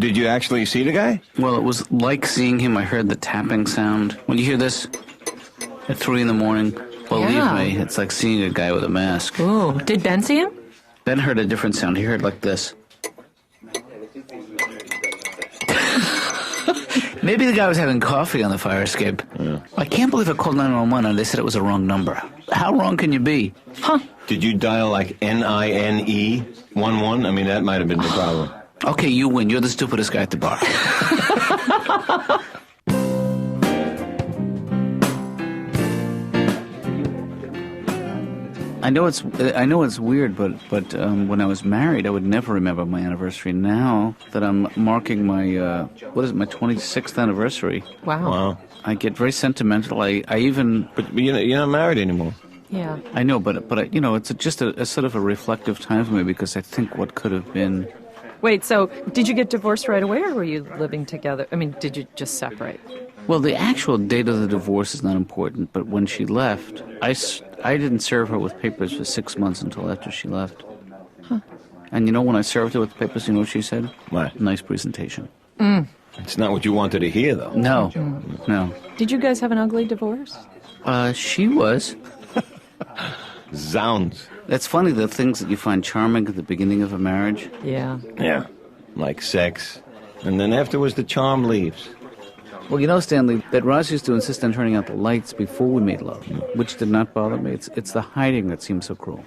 Did you actually see the guy? Well, it was like seeing him. I heard the tapping sound. When you hear this at 3 in the morning, believe me, it's like seeing a guy with a mask. Ooh. Did Ben see him? Ben heard a different sound. He heard like this. Maybe the guy was having coffee on the fire escape. Yeah. I can't believe I called 911 and they said it was a wrong number. How wrong can you be? Huh. Did you dial like NINE 11? I mean, that might have been the problem. Okay, you win. You're the stupidest guy at the bar. I know it's weird, but when I was married, I would never remember my anniversary. Now that I'm marking my my 26th anniversary. Wow. I get very sentimental. I even. But you're not married anymore. Yeah. I know, but it's just a sort of a reflective time for me because I think what could have been. Wait, so did you get divorced right away, or were you living together? I mean, did you just separate? Well, the actual date of the divorce is not important, but when she left, I didn't serve her with papers for 6 months until after she left. Huh. And when I served her with papers, you know what she said? What? Nice presentation. It's not what you wanted to hear, though. No, no. Did you guys have an ugly divorce? She was. Zounds. That's funny, the things that you find charming at the beginning of a marriage. Yeah. Yeah. Like sex. And then afterwards, the charm leaves. Well, Stanley, that Roz used to insist on turning out the lights before we made love, which did not bother me. It's the hiding that seems so cruel.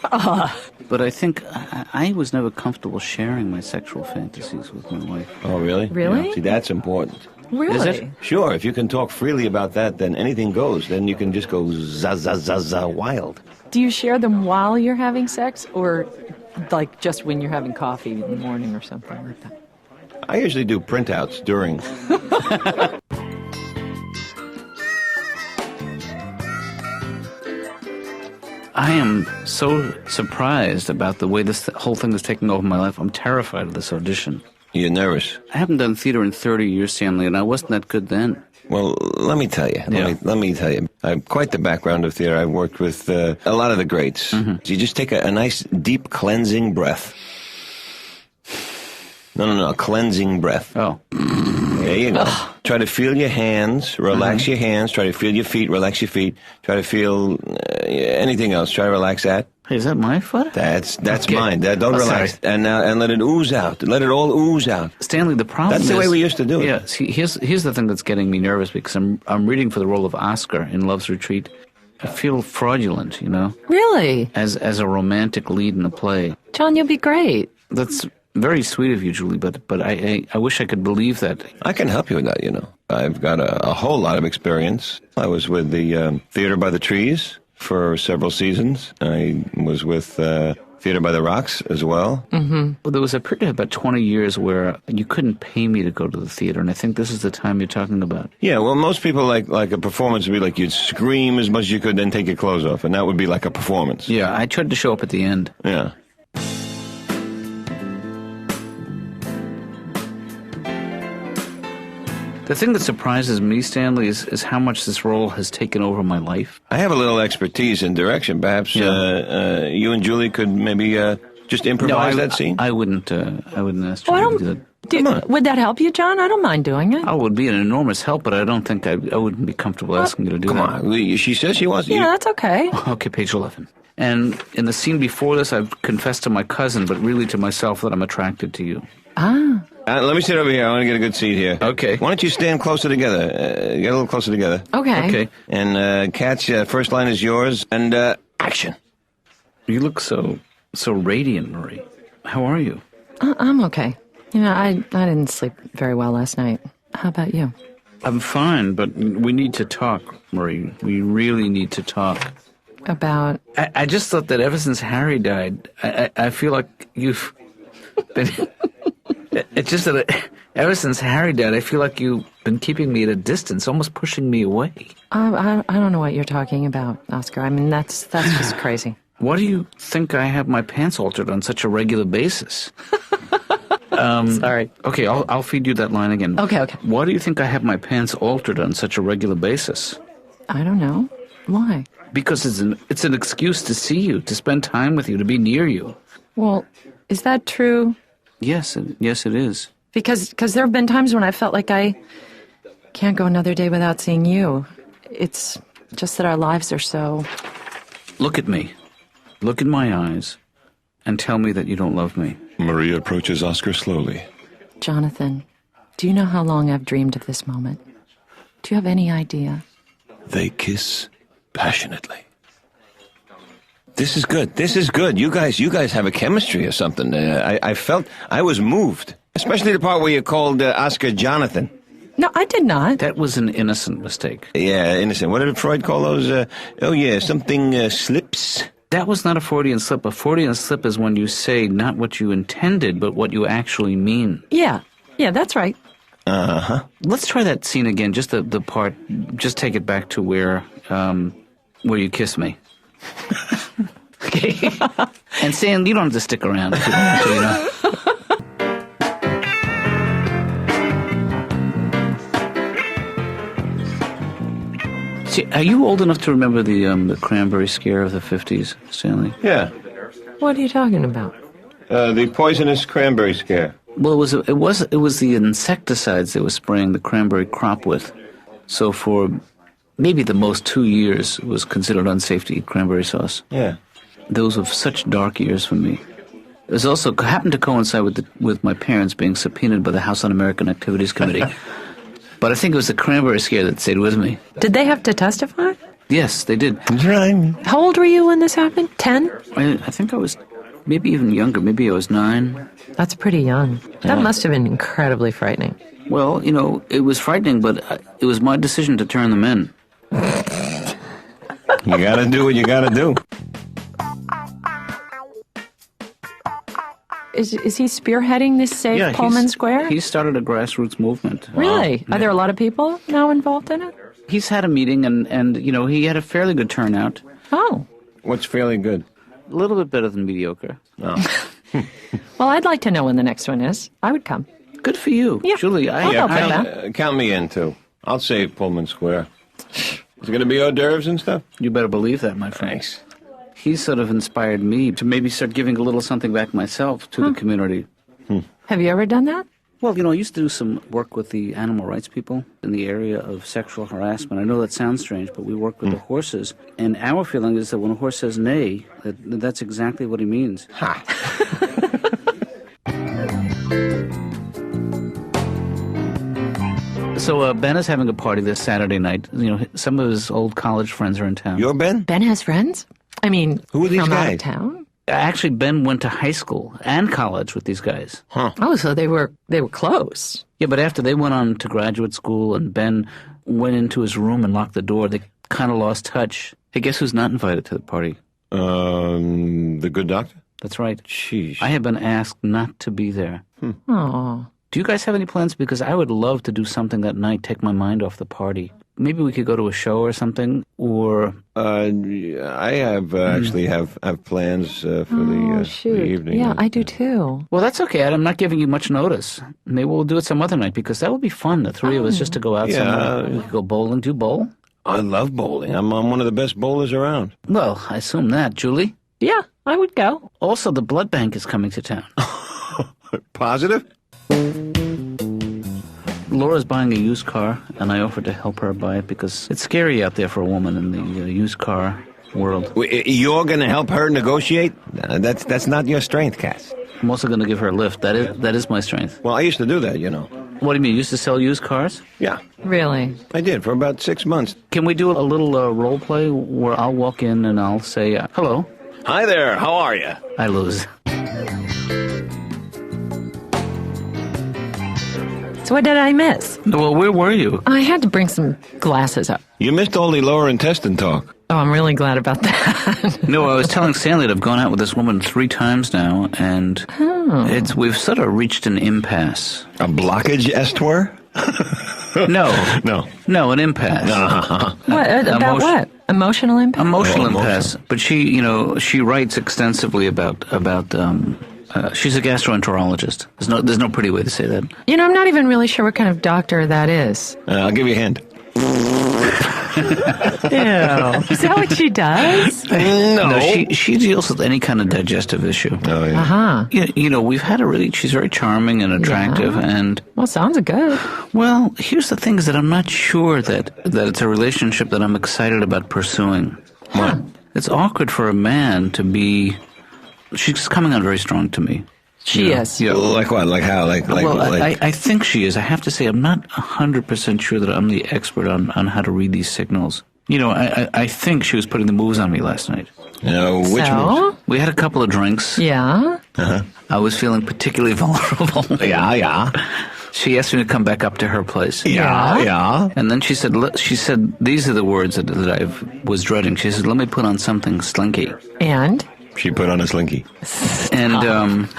But I think I was never comfortable sharing my sexual fantasies with my wife. Oh, really? Really? Yeah. See, that's important. Really? Is it? Sure, if you can talk freely about that, then anything goes. Then you can just go za wild. Do you share them while you're having sex, or like just when you're having coffee in the morning or something like that? I usually do printouts during. I am so surprised about the way this whole thing is taking over my life. I'm terrified of this audition. You're nervous. I haven't done theater in 30 years, Stanley, and I wasn't that good then. Well, let me tell you. Let me tell you. I have quite the background of theater. I've worked with a lot of the greats. Mm-hmm. So you just take a nice, deep, cleansing breath. No, a cleansing breath. Oh. There you go. Try to feel your hands, relax your hands. Try to feel your feet, relax your feet. Try to feel anything else. Try to relax that. Hey, is that my foot? That's mine. Don't relax. Sorry. And let it ooze out. Let it all ooze out. Stanley, the problem That's the way we used to do it. Yeah, see, here's the thing that's getting me nervous because I'm reading for the role of Oscar in Love's Retreat. I feel fraudulent, Really? as a romantic lead in a play. John, you'll be great. That's very sweet of you, Julie, but I wish I could believe that. I can help you with that, I've got a whole lot of experience. I was with the Theater by the Trees for several seasons. I was with Theater by the Rocks as well. Well, there was a period of about 20 years where you couldn't pay me to go to the theater, and I think this is the time you're talking about. Yeah, well, most people like a performance would be like you'd scream as much as you could, then take your clothes off, and that would be like a performance. Yeah, I tried to show up at the end. Yeah. The thing that surprises me, Stanley, is how much this role has taken over my life. I have a little expertise in direction. Perhaps you and Julie could maybe just improvise that scene? I wouldn't ask Oh, I Julie to do that. Would that help you, John? I don't mind doing it. I would be an enormous help, but I don't think I wouldn't be comfortable asking you to do Come that. on. She says she wants to. Yeah, that's okay. Okay, page 11. And in the scene before this, I've confessed to my cousin, but really to myself, that I'm attracted to you. Ah. Let me sit over here. I want to get a good seat here. Okay. Why don't you stand closer together? Get a little closer together. Okay. Okay. And Katz, first line is yours. And action. You look so radiant, Marie. How are you? I'm okay. You know, I didn't sleep very well last night. How about you? I'm fine, but we need to talk, Marie. We really need to talk. About? I just thought that ever since Harry died, I feel like you've been... It's just that ever since Harry died, I feel like you've been keeping me at a distance, almost pushing me away. I don't know what you're talking about, Oscar. I mean, that's just crazy. Why do you think I have my pants altered on such a regular basis? Sorry. Okay, I'll feed you that line again. Okay. Why do you think I have my pants altered on such a regular basis? I don't know. Why? Because it's an excuse to see you, to spend time with you, to be near you. Well, is that true? Yes, it is. Because there have been times when I felt like I can't go another day without seeing you. It's just that our lives are so... Look at me. Look in my eyes and tell me that you don't love me. Maria approaches Oscar slowly. Jonathan, do you know how long I've dreamed of this moment? Do you have any idea? They kiss passionately. This is good. This is good. You guys have a chemistry or something. I was moved. Especially the part where you called Oscar Jonathan. No, I did not. That was an innocent mistake. Yeah, innocent. What did Freud call those? Something slips. That was not a Freudian slip. A Freudian slip is when you say not what you intended, but what you actually mean. Yeah, that's right. Uh-huh. Let's try that scene again, just the part, just take it back to where you kiss me. Okay. And Stan, you don't have to stick around if you don't want to, you know. See, are you old enough to remember the cranberry scare of the 50s, Stanley? Yeah. What are you talking about? The poisonous cranberry scare. Well, it was the insecticides they were spraying the cranberry crop with. So for maybe the most 2 years, it was considered unsafe to eat cranberry sauce. Yeah. Those were such dark years for me. It was also happened to coincide with my parents being subpoenaed by the House Un-American Activities Committee. But I think it was the cranberry scare that stayed with me. Did they have to testify? Yes, they did. How old were you when this happened? 10? I think I was maybe even younger. Maybe I was 9. That's pretty young. That must have been incredibly frightening. Well, you know, it was frightening, but it was my decision to turn them in. You gotta do what you gotta do. Is he spearheading this Save Pullman Square? He started a grassroots movement. Really? Are there a lot of people now involved in it? He's had a meeting, and you know, he had a fairly good turnout. Oh. What's fairly good? A little bit better than mediocre. Oh. Well, I'd like to know when the next one is. I would come. Good for you. Yeah. Julie, I'll help with that. Count me in, too. I'll save Pullman Square. Is it going to be hors d'oeuvres and stuff? You better believe that, my friend. Thanks. He sort of inspired me to maybe start giving a little something back myself to the community. Have you ever done that? Well, you know, I used to do some work with the animal rights people in the area of sexual harassment. I know that sounds strange, but we work with the horses. And our feeling is that when a horse says neigh, that's exactly what he means. Ha! So Ben is having a party this Saturday night. You know, some of his old college friends are in town. You're Ben? Ben has friends? I mean, who are these from guys? Out of town? Actually, Ben went to high school and college with these guys. Huh. Oh, so they were close. Yeah, but after they went on to graduate school and Ben went into his room and locked the door, they kind of lost touch. Hey, guess who's not invited to the party? The good doctor? That's right. Sheesh. I have been asked not to be there. Oh. Do you guys have any plans? Because I would love to do something that night, take my mind off the party. Maybe we could go to a show or something, or... I have actually have plans for the evening. Yeah, I do too. Well, that's okay. I'm not giving you much notice. Maybe we'll do it some other night, because that would be fun, the three of us, just to go out somewhere. We could go bowling. Do you bowl? I love bowling. I'm one of the best bowlers around. Well, I assume that. Julie? Yeah, I would go. Also, the blood bank is coming to town. Positive? Laura's buying a used car, and I offered to help her buy it because it's scary out there for a woman in the used car world. You're going to help her negotiate? That's not your strength, Katz. I'm also going to give her a lift. That is my strength. Well, I used to do that, you know. What do you mean? You used to sell used cars? Yeah, Really? I did for about 6 months. Can we do a little role play where I'll walk in and I'll say, hello? Hi there, how are you? I lose. So what did I miss? Well, where were you? I had to bring some glasses up. You missed all the lower intestine talk. Oh, I'm really glad about that. No, I was telling Stanley that I've gone out with this woman 3 times now, and we've sort of reached an impasse. A blockage, Estwer? No, an impasse. What? About what? Emotional impact? Emotional impasse. But she writes extensively about she's a gastroenterologist. There's no pretty way to say that. You know, I'm not even really sure what kind of doctor that is. I'll give you a hint. Ew. Is that what she does? No, she deals with any kind of digestive issue. Oh, yeah. Uh-huh. You know, we've had she's very charming and attractive, and... Well, sounds good. Well, here's the thing is that I'm not sure that it's a relationship that I'm excited about pursuing. Huh. It's awkward for a man to be... She's coming on very strong to me. She is. Yeah. Like what? Like how? I think she is. I have to say, I'm not 100% sure that I'm the expert on how to read these signals. You know, I think she was putting the moves on me last night. Which So? moves? We had a couple of drinks. Yeah? Uh-huh. I was feeling particularly vulnerable. Yeah. She asked me to come back up to her place. Yeah. And then she said, these are the words that I was dreading. She said, let me put on something slinky. And? She put on a slinky. And,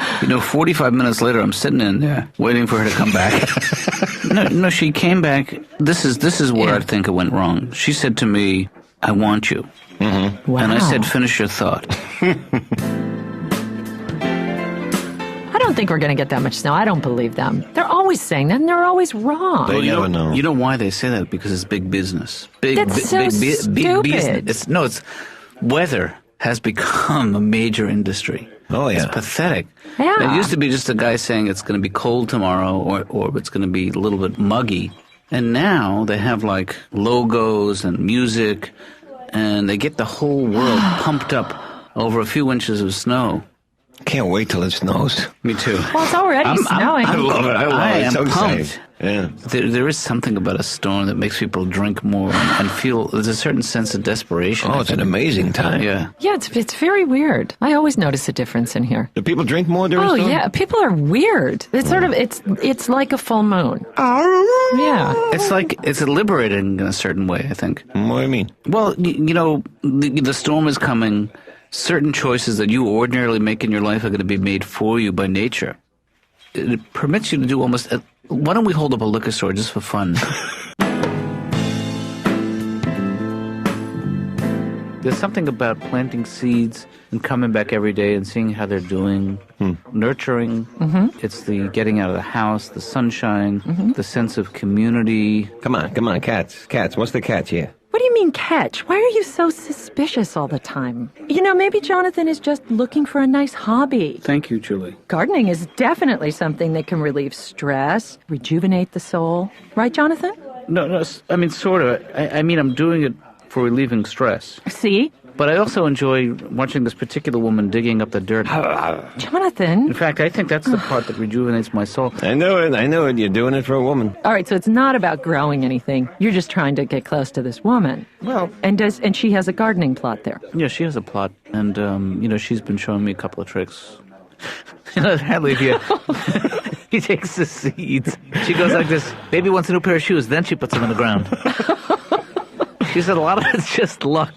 45 minutes later, I'm sitting in there waiting for her to come back. No, she came back. This is where I think it went wrong. She said to me, I want you. Mm-hmm. Wow. And I said, finish your thought. I don't think we're going to get that much snow. I don't believe them. They're always saying that, and they're always wrong. They never know. You know why they say that? Because it's big business. That's so stupid. Business. It's weather has become a major industry. Oh, yeah. It's pathetic. Yeah. It used to be just a guy saying it's going to be cold tomorrow or it's going to be a little bit muggy. And now they have like logos and music, and they get the whole world pumped up over a few inches of snow. Can't wait till it snows. Me too. Well, it's already snowing. I love it. I am so pumped. excited. Yeah. There is something about a storm that makes people drink more and feel there's a certain sense of desperation. Oh, it's an amazing time. Yeah. Yeah, it's very weird. I always notice a difference in here. Do people drink more during Oh storm? yeah, people are weird. It's sort of it's like a full moon. Yeah. It's liberating in a certain way, I think. What do you mean? Well, the storm is coming. Certain choices that you ordinarily make in your life are going to be made for you by nature. It permits you to do almost... Why don't we hold up a liquor store just for fun? There's something about planting seeds and coming back every day and seeing how they're doing, nurturing. Mm-hmm. It's the getting out of the house, the sunshine, the sense of community. Come on, Katz. What's the catch here? What do you mean catch? Why are you so suspicious all the time? You know, maybe Jonathan is just looking for a nice hobby. Thank you, Julie. Gardening is definitely something that can relieve stress, rejuvenate the soul. Right, Jonathan? No, I mean, sort of. I mean, I'm doing it for relieving stress. See? But I also enjoy watching this particular woman digging up the dirt. Jonathan? In fact, I think that's the part that rejuvenates my soul. I know it. You're doing it for a woman. All right, so it's not about growing anything. You're just trying to get close to this woman. Well... And she has a gardening plot there. Yeah, she has a plot. And, she's been showing me a couple of tricks. Hadley here. He takes the seeds. She goes like this. Baby wants a new pair of shoes. Then she puts them in the ground. She said a lot of it's just luck.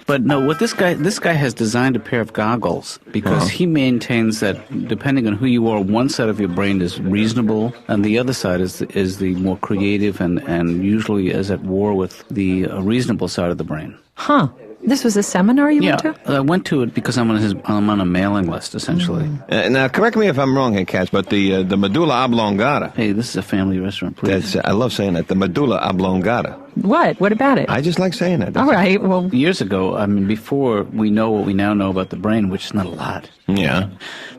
But no, what this guy has designed a pair of goggles because he maintains that depending on who you are, one side of your brain is reasonable and the other side is the more creative and usually is at war with the reasonable side of the brain. Huh. This was a seminar you went to? I went to it because I'm on a mailing list, essentially. Now, correct me if I'm wrong here, Katz, but the medulla oblongata. Hey, this is a family restaurant, please. I love saying that. The medulla oblongata. What? What about it? I just like saying that. All right, well... Years ago, I mean, before we know what we now know about the brain, which is not a lot. Yeah.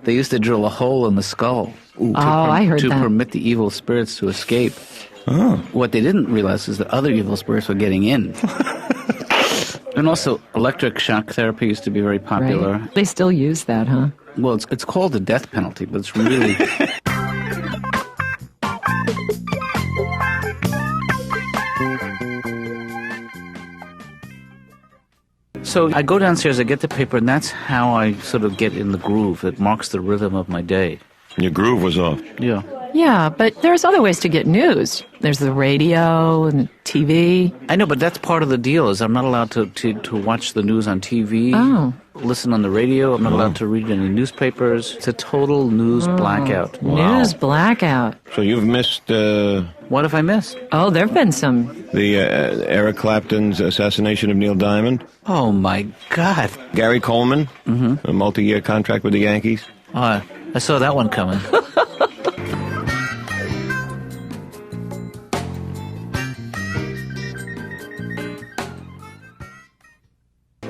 They used to drill a hole in the skull I heard to that. permit the evil spirits to escape. Oh. What they didn't realize is that other evil spirits were getting in. And also, electric shock therapy used to be very popular. Right. They still use that, huh? Well, it's called the death penalty, but it's really... So I go downstairs, I get the paper, and that's how I sort of get in the groove. It marks the rhythm of my day. Your groove was off. Yeah. Yeah, but there's other ways to get news. There's the radio and TV. I know, but that's part of the deal, is I'm not allowed to watch the news on TV, listen on the radio. I'm not allowed to read any newspapers. It's a total news blackout. Wow. News blackout. So you've missed What have I missed? Oh, there have been some. the Eric Clapton's assassination of Neil Diamond, Oh, my God. Gary Coleman, a multi-year contract with the Yankees. I saw that one coming.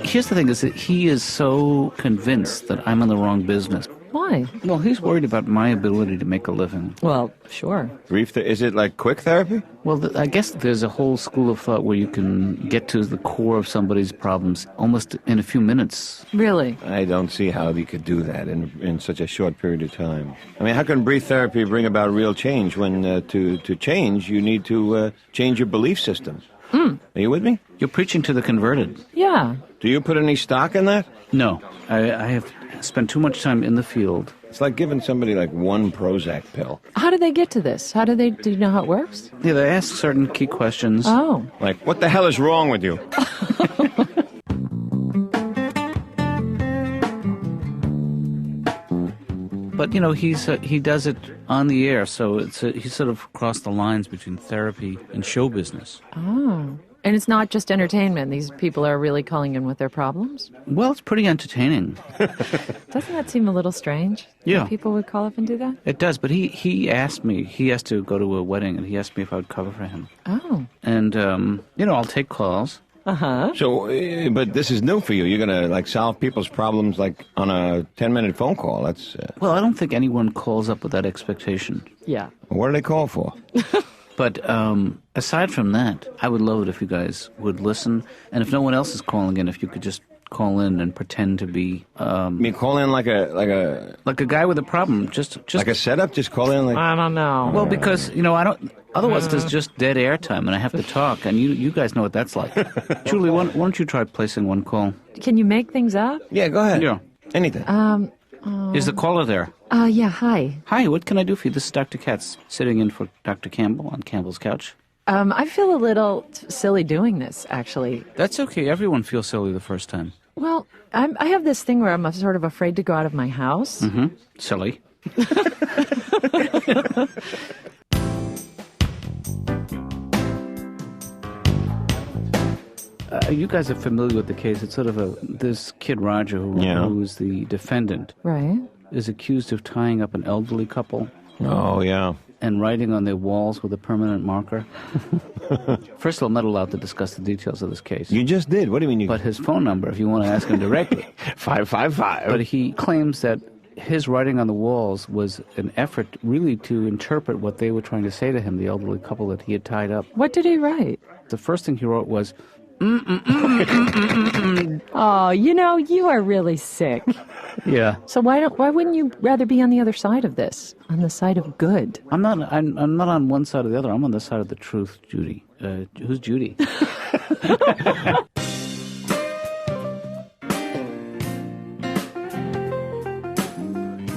Here's the thing, is that he is so convinced that I'm in the wrong business. Why? Well, he's worried about my ability to make a living. Well, sure. Is it like quick therapy? Well, I guess there's a whole school of thought where you can get to the core of somebody's problems almost in a few minutes. Really? I don't see how you could do that in such a short period of time. I mean, how can brief therapy bring about real change when to change you need to change your belief system? Are you with me? You're preaching to the converted. Yeah. Do you put any stock in that? No, I have spent too much time in the field. It's like giving somebody like one Prozac pill. How do they get to this? Do you know how it works? Yeah, they ask certain key questions. Oh. Like, what the hell is wrong with you? But, you know, he does it on the air, so he's sort of crossed the lines between therapy and show business. Oh. And it's not just entertainment. These people are really calling in with their problems? Well, it's pretty entertaining. Doesn't that seem a little strange? Yeah. That people would call up and do that? It does, but he asked me, he has to go to a wedding, and he asked me if I would cover for him. Oh. And, you know, I'll take calls. Uh-huh. So, but this is new for you. You're going to, like, solve people's problems, like, on a 10-minute phone call. That's... Well, I don't think anyone calls up with that expectation. Yeah. What do they call for? But aside from that, I would love it if you guys would listen. And if no one else is calling in, if you could just call in and pretend to be... I mean, call in like a guy with a problem. Just like a setup? Just call in like... I don't know. Well, because, you know, I don't... Otherwise, there's just dead air time, and I have to talk. And you guys know what that's like. Julie, why don't you try placing one call? Can you make things up? Yeah, go ahead. Yeah. Anything. Is the caller there? Yeah, hi. Hi, what can I do for you? This is Dr. Katz, sitting in for Dr. Campbell on Campbell's couch. I feel a little silly doing this, actually. That's okay. Everyone feels silly the first time. Well, I have this thing where I'm sort of afraid to go out of my house. Mm-hmm. Silly. You guys are familiar with the case. It's sort of this kid Roger, who is the defendant, Right. is accused of tying up an elderly couple Oh, yeah. and writing on their walls with a permanent marker. First of all, I'm not allowed to discuss the details of this case. You just did. What do you mean you... But his phone number, if you want to ask him directly. 555. But he claims that his writing on the walls was an effort really to interpret what they were trying to say to him, the elderly couple that he had tied up. What did he write? The first thing he wrote was, Oh, you know, you are really sick. yeah. So why wouldn't you rather be on the other side of this? On the side of good? I'm not on one side or the other. I'm on the side of the truth, Judy. Who's Judy?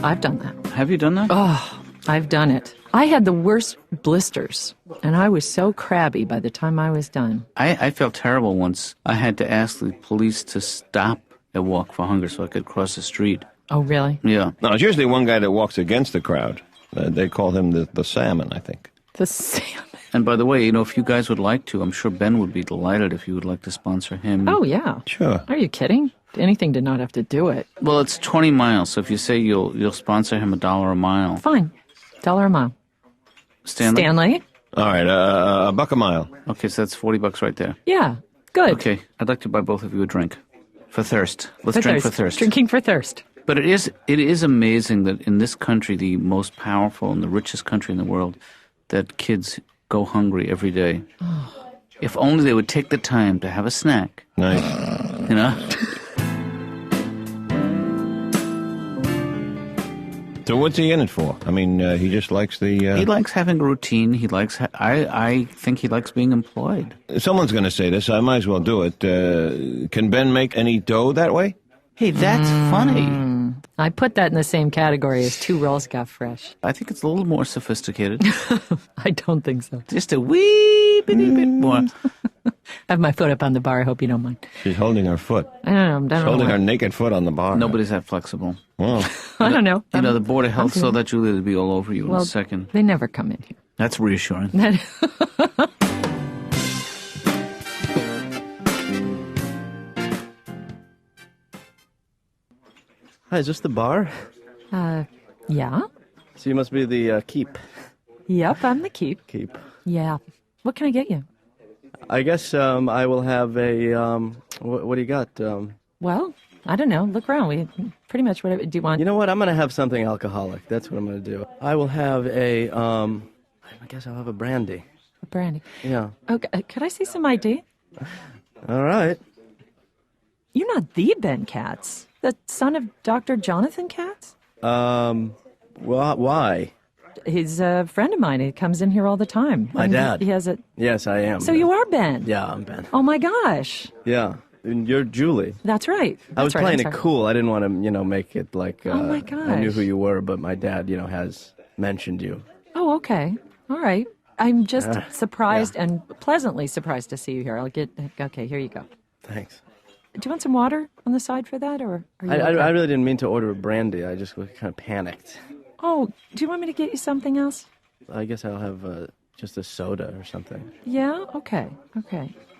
I've done that. Have you done that? Oh, I've done it. I had the worst blisters, and I was so crabby by the time I was done. I felt terrible once. I had to ask the police to stop a walk for hunger so I could cross the street. Oh, really? Yeah. No, it's usually one guy that walks against the crowd. They call him the salmon, I think. The salmon. And by the way, if you guys would like to, I'm sure Ben would be delighted if you would like to sponsor him. Oh, yeah. Sure. Are you kidding? Anything to not have to do it. Well, it's 20 miles, so if you say you'll sponsor him $1 a mile. Fine. $1 a mile. Stanley? All right, $1 a mile. Okay, so that's $40 right there. Yeah. Good. Okay, I'd like to buy both of you a drink. For thirst. Let's For drink thirst. for thirst. Drinking for thirst. But it is amazing that in this country, the most powerful and the richest country in the world, that kids go hungry every day. If only they would take the time to have a snack. Nice. So what's he in it for? I mean, he just likes the... He likes having a routine. He likes... I think he likes being employed. Someone's going to say this, so I might as well do it. Can Ben make any dough that way? Hey, that's funny. I put that in the same category as 2 rolls got fresh. I think it's a little more sophisticated. I don't think so. Just a wee bitty bit more. I have my foot up on the bar. I hope you don't mind. She's holding her foot. I don't know. She's holding her naked foot on the bar. Nobody's that flexible. Well, I don't know. The Board of Health saw that Julia would be all over you in a second. They never come in here. That's reassuring. Hi, is this the bar? Yeah. So you must be the keep. Yep, I'm the keep. Keep. Yeah. What can I get you? I guess I will have a, what do you got? Well, I don't know. Look around. We pretty much whatever. Do you want? You know what? I'm going to have something alcoholic. That's what I'm going to do. I will have I guess I'll have a brandy. A brandy. Yeah. Okay. Could I see some ID? All right. You're not the Ben Katz, the son of Dr. Jonathan Katz? Well, why? He's a friend of mine. He comes in here all the time. My dad. He has a... Yes, I am. So you are Ben? Yeah, I'm Ben. Oh, my gosh. Yeah. And you're Julie. That's right. I was That's right. playing I'm it sorry. cool. I didn't want to, make it like... Oh, my I knew gosh. who you were, but my dad, has mentioned you. Oh, okay. All right. I'm just surprised and pleasantly surprised to see you here. Okay, here you go. Thanks. Do you want some water on the side for that, or are you okay? I really didn't mean to order a brandy. I just kind of panicked. Oh, do you want me to get you something else? I guess I'll have just a soda or something. Yeah? Okay.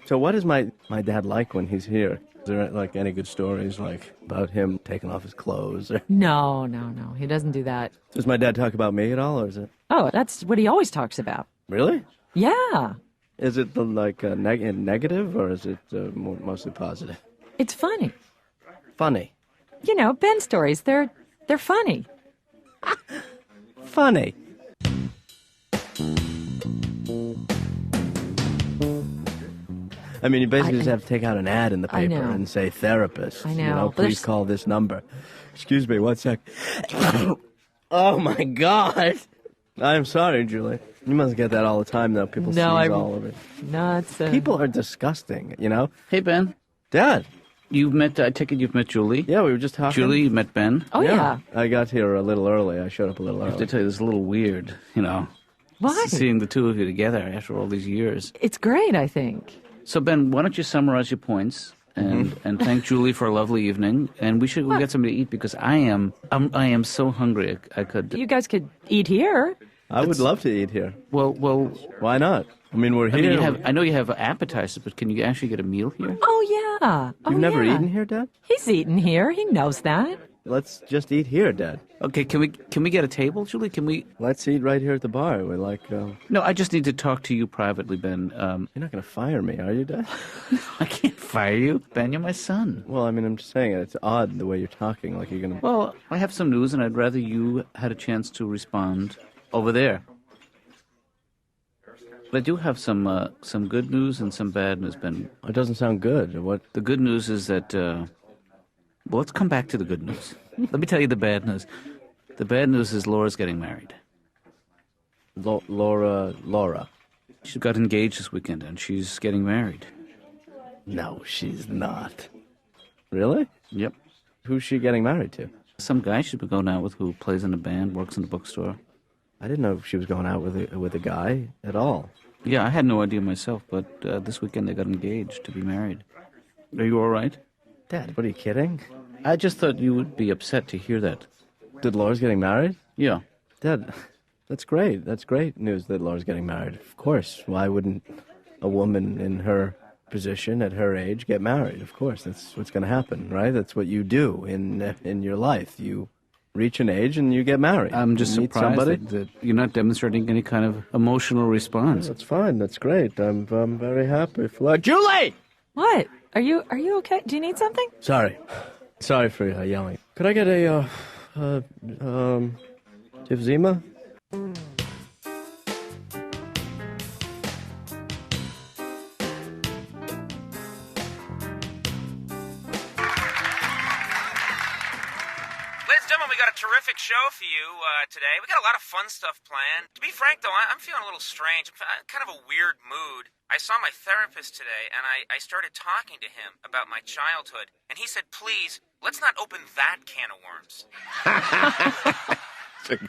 So what is my dad like when he's here? Is there like any good stories like about him taking off his clothes? Or... No. He doesn't do that. Does my dad talk about me at all, or is it? Oh, that's what he always talks about. Really? Yeah. Is it negative or is it mostly positive? It's funny. Funny. Ben stories, they're funny. Funny. I mean, you basically just have to take out an ad in the I paper know. and say therapist. I know. Please call this number. Excuse me, 1 sec. Oh my God! I'm sorry, Julie. You must get that all the time, though. People sneeze all over. No, it's... People are disgusting, Hey, Ben. Dad. I take it you've met Julie? Yeah, we were just talking. Julie, you met Ben? Oh, yeah. I got here a little early. I showed up a little I have early. to tell you, this is a little weird, Why? seeing the two of you together after all these years. It's great, I think. So, Ben, why don't you summarize your points and thank Julie for a lovely evening, and we should go get something to eat because I am so hungry. I could. You guys could eat here. I would love to eat here. Well, Why not? I mean, we're here. I know you have appetizers, but can you actually get a meal here? Oh, yeah. You've never eaten here, Dad? He's eaten here. He knows that. Let's just eat here, Dad. Okay, can we get a table, Julie? Can we? Let's eat right here at the bar. We're like, No, I just need to talk to you privately, Ben. you're not going to fire me, are you, Dad? I can't fire you, Ben. You're my son. Well, I mean, I'm just saying it's odd the way you're talking. Like you're going to. Well, I have some news, and I'd rather you had a chance to respond over there. But I do have some good news and some bad news, Ben. It doesn't sound good. What? The good news is that. Well, let's come back to the good news. Let me tell you the bad news. The bad news is Laura's getting married. Laura. She got engaged this weekend, and she's getting married. No, she's not. Really? Yep. Who's she getting married to? Some guy she's been going out with who plays in a band, works in a bookstore. I didn't know she was going out with a guy at all. Yeah, I had no idea myself, but this weekend they got engaged to be married. Are you all right? Dad, what are you kidding? I just thought you would be upset to hear that. Did Laura's getting married? Yeah. Dad, that's great. That's great news that Laura's getting married. Of course. Why wouldn't a woman in her position at her age get married? Of course. That's what's going to happen, right? That's what you do in your life. You reach an age and you get married. I'm just You meet surprised that you're not demonstrating any kind of emotional response. That's fine. That's great. I'm very happy for Julie! What? Are you okay? Do you need something? Sorry for yelling. Could I get a Tivzima? We got a terrific show for you today. We got a lot of fun stuff planned. To be frank, though, I'm feeling a little strange. I'm kind of a weird mood. I saw my therapist today, and I started talking to him about my childhood. And he said, please, let's not open that can of worms.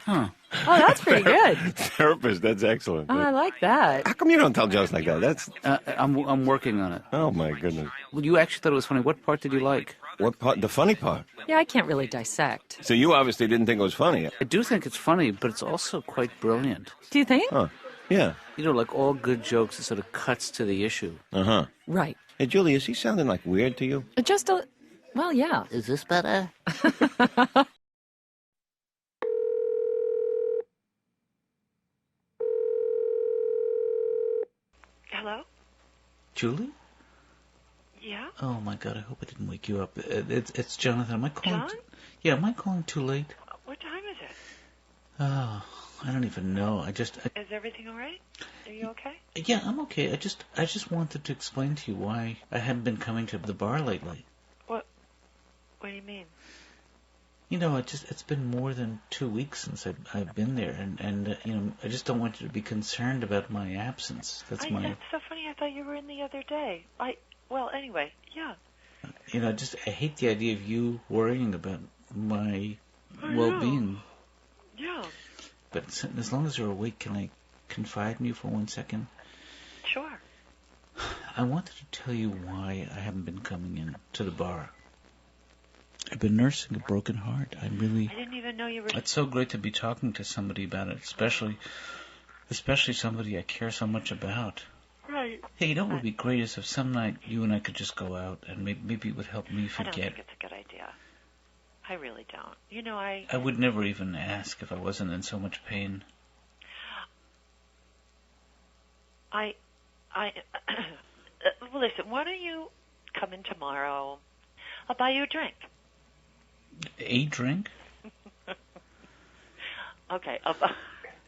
Oh, that's pretty good. Therapist, that's excellent. Oh, I like that. How come you don't tell jokes like that? That's... I'm working on it. Oh, my goodness. Well, you actually thought it was funny. What part did you like? What part? The funny part. Yeah, I can't really dissect. So you obviously didn't think it was funny. I do think it's funny, but it's also quite brilliant. Do you think? Huh. Yeah. You know, like all good jokes, it sort of cuts to the issue. Uh-huh. Right. Hey, Julie, is he sounding like weird to you? Just a... Well, yeah. Is this better? Hello? Julie? Yeah? Oh, my God, I hope I didn't wake you up. It's Jonathan. Am I calling... John? Yeah, am I calling too late? What time is it? Oh, I don't even know. Is everything all right? Are you okay? Yeah, I'm okay. I just wanted to explain to you why I haven't been coming to the bar lately. What do you mean? You know, it's been more than 2 weeks since I've been there, and you know, I just don't want you to be concerned about my absence. That's That's so funny. I thought you were in the other day. Well, anyway, yeah. You know, I hate the idea of you worrying about my well-being. Yeah. But as long as you're awake, can I confide in you for 1 second? Sure. I wanted to tell you why I haven't been coming in to the bar. I've been nursing a broken heart. I didn't even know you were... It's so great to be talking to somebody about it, especially somebody I care so much about. Right. Hey, you know what would be great is if some night you and I could just go out, and maybe it would help me forget. I don't think it's a good idea. I really don't. You know, I would never even ask if I wasn't in so much pain. Listen, why don't you come in tomorrow? I'll buy you a drink. A drink? Okay.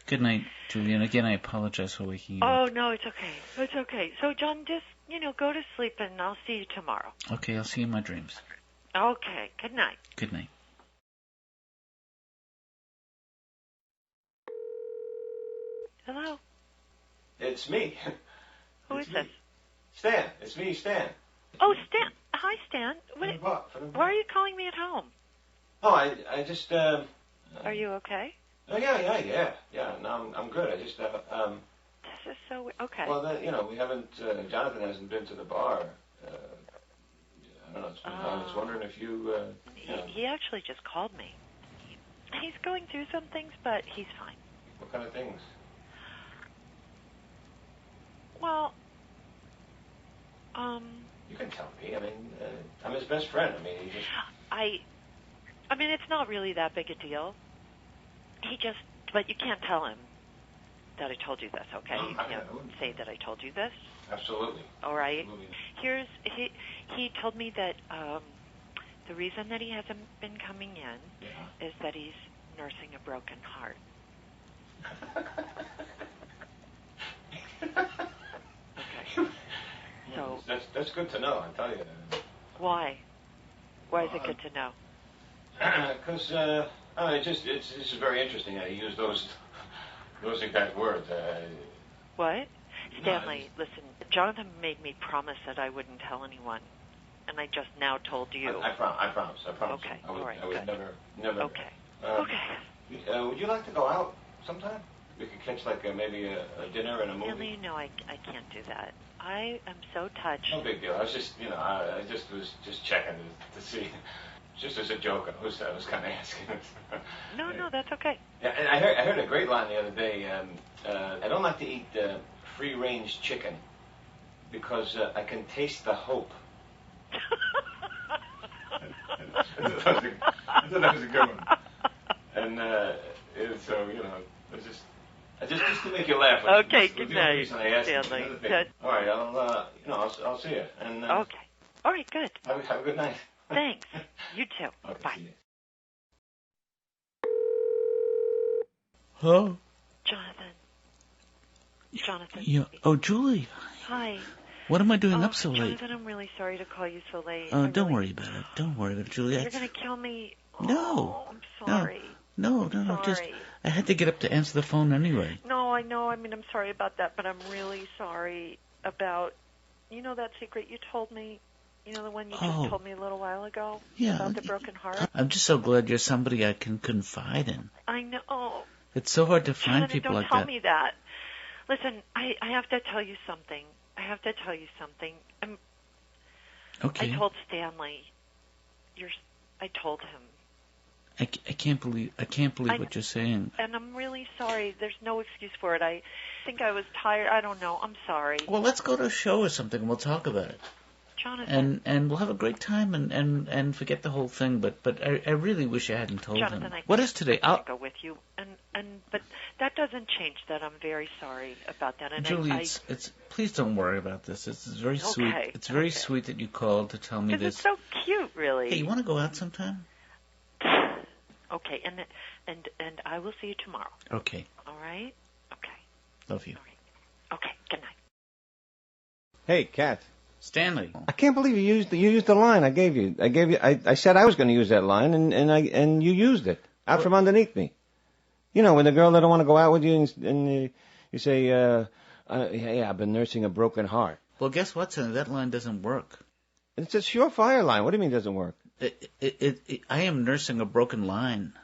Good night, Julian. Again, I apologize for waking you Oh, up. no, it's okay. It's okay. So, John, just, go to sleep, and I'll see you tomorrow. Okay, I'll see you in my dreams. Okay. Good night. Good night. Hello? It's me. Who is this? Stan. It's me, Stan. Oh, Stan. Hi, Stan. Why are you calling me at home? Oh, I just, Are you okay? Oh, yeah. No, I'm good. I just, This is so... Okay. Well, we haven't, Jonathan hasn't been to the bar. I don't know, it's been time. I was wondering if you, He actually just called me. He's going through some things, but he's fine. What kind of things? Well, You can tell me. I mean, I'm his best friend. I mean, he just... I mean, it's not really that big a deal. But you can't tell him that I told you this, okay? You can't say that I told you this. Absolutely. All right. Absolutely. He told me that the reason that he hasn't been coming in is that he's nursing a broken heart. Okay. So that's good to know. I tell you. Why? Why is it good to know? Because it's just very interesting how you use those exact words. What? Stanley, listen, Jonathan made me promise that I wouldn't tell anyone, and I just now told you. I promise. Okay, all right, I would good. never. Okay. Okay. Would you like to go out sometime? We could catch like maybe a dinner and a movie. Stanley, no, I can't do that. I am so touched. No big deal. I was just, I just was checking to see, just as a joke. I was kind of asking. No, that's okay. Yeah, and I heard a great line the other day. I don't like to eat free-range chicken because I can taste the hope. I thought that was a good one. And so, just to make you laugh. Okay, good night, Stanley. All right, I'll see you. And okay. All right, good. Have a good night. Thanks. You too. Okay, bye. Hello? Jonathan. Yeah. Oh, Julie. Hi. What am I doing up so late? Jonathan, I'm really sorry to call you so late. Don't worry about it. Don't worry about it, Julie. You're going to kill me. No. I'm sorry. No. Just I had to get up to answer the phone anyway. No, I know. I mean, I'm sorry about that, but I'm really sorry about, that secret you told me. The one you just told me a little while ago? Yeah. About the broken heart? I'm just so glad you're somebody I can confide in. I know. It's so hard to find Jonathan, people like that. Don't tell me that. Listen, I have to tell you something. Okay. I told Stanley. I told him. I can't believe what you're saying. And I'm really sorry. There's no excuse for it. I think I was tired. I don't know. I'm sorry. Well, let's go to a show or something and we'll talk about it. Jonathan. And we'll have a great time and forget the whole thing. But I really wish I hadn't told Jonathan, him. What is today? I'll go with you. But that doesn't change that. I'm very sorry about that. And Julie, it's please don't worry about this. It's very sweet. It's very sweet that you called to tell me this. It's so cute, really. Hey, you want to go out sometime? Okay, and I will see you tomorrow. Okay. All right? Okay. Love you. All right. Okay, good night. Hey, Kat. Stanley. I can't believe you used the line I gave you. I said I was going to use that line, and you used it out from underneath me. When the girl doesn't want to go out with you, and you say, "Hey, I've been nursing a broken heart." Well, guess what, Stanley? That line doesn't work. It's a surefire line. What do you mean it doesn't work? I am nursing a broken line.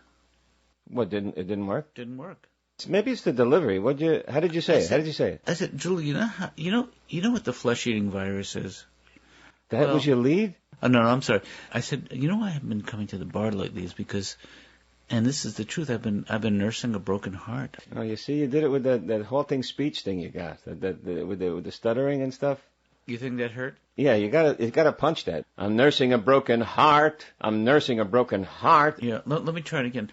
What it didn't work? Didn't work. Maybe it's the delivery. How did you say it? How did you say it? I said, Julie, you know what the flesh-eating virus is? That was your lead? Oh, no, I'm sorry. I said, why I haven't been coming to the bar lately is because, and this is the truth, I've been nursing a broken heart. Oh, you see, you did it with that halting speech thing you got, with the stuttering and stuff. You think that hurt? Yeah, you gotta punch that. I'm nursing a broken heart. I'm nursing a broken heart. Yeah, let me try it again.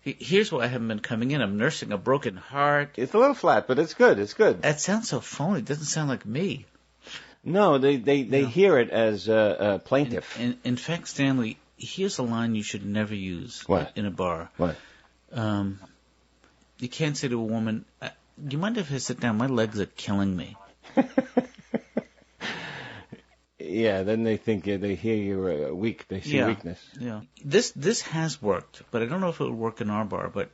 Here's why I haven't been coming in. I'm nursing a broken heart. It's a little flat, but it's good. It's good. That sounds so phony. It doesn't sound like me. No, they hear it as plaintive. In fact, Stanley, here's a line you should never use in a bar. What? You can't say to a woman, "Do you mind if I sit down? My legs are killing me." Yeah, then they think they hear you're weak. They see weakness. Yeah. This has worked, but I don't know if it would work in our bar. But,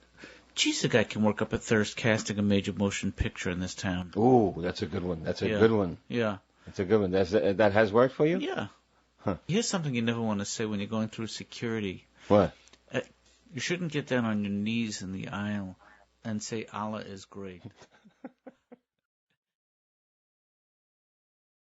geez, a guy can work up a thirst casting a major motion picture in this town. Ooh, that's a good one. That's a good one. Yeah. That's a good one. That has worked for you? Yeah. Huh. Here's something you never want to say when you're going through security. What? You shouldn't get down on your knees in the aisle and say Allah is great.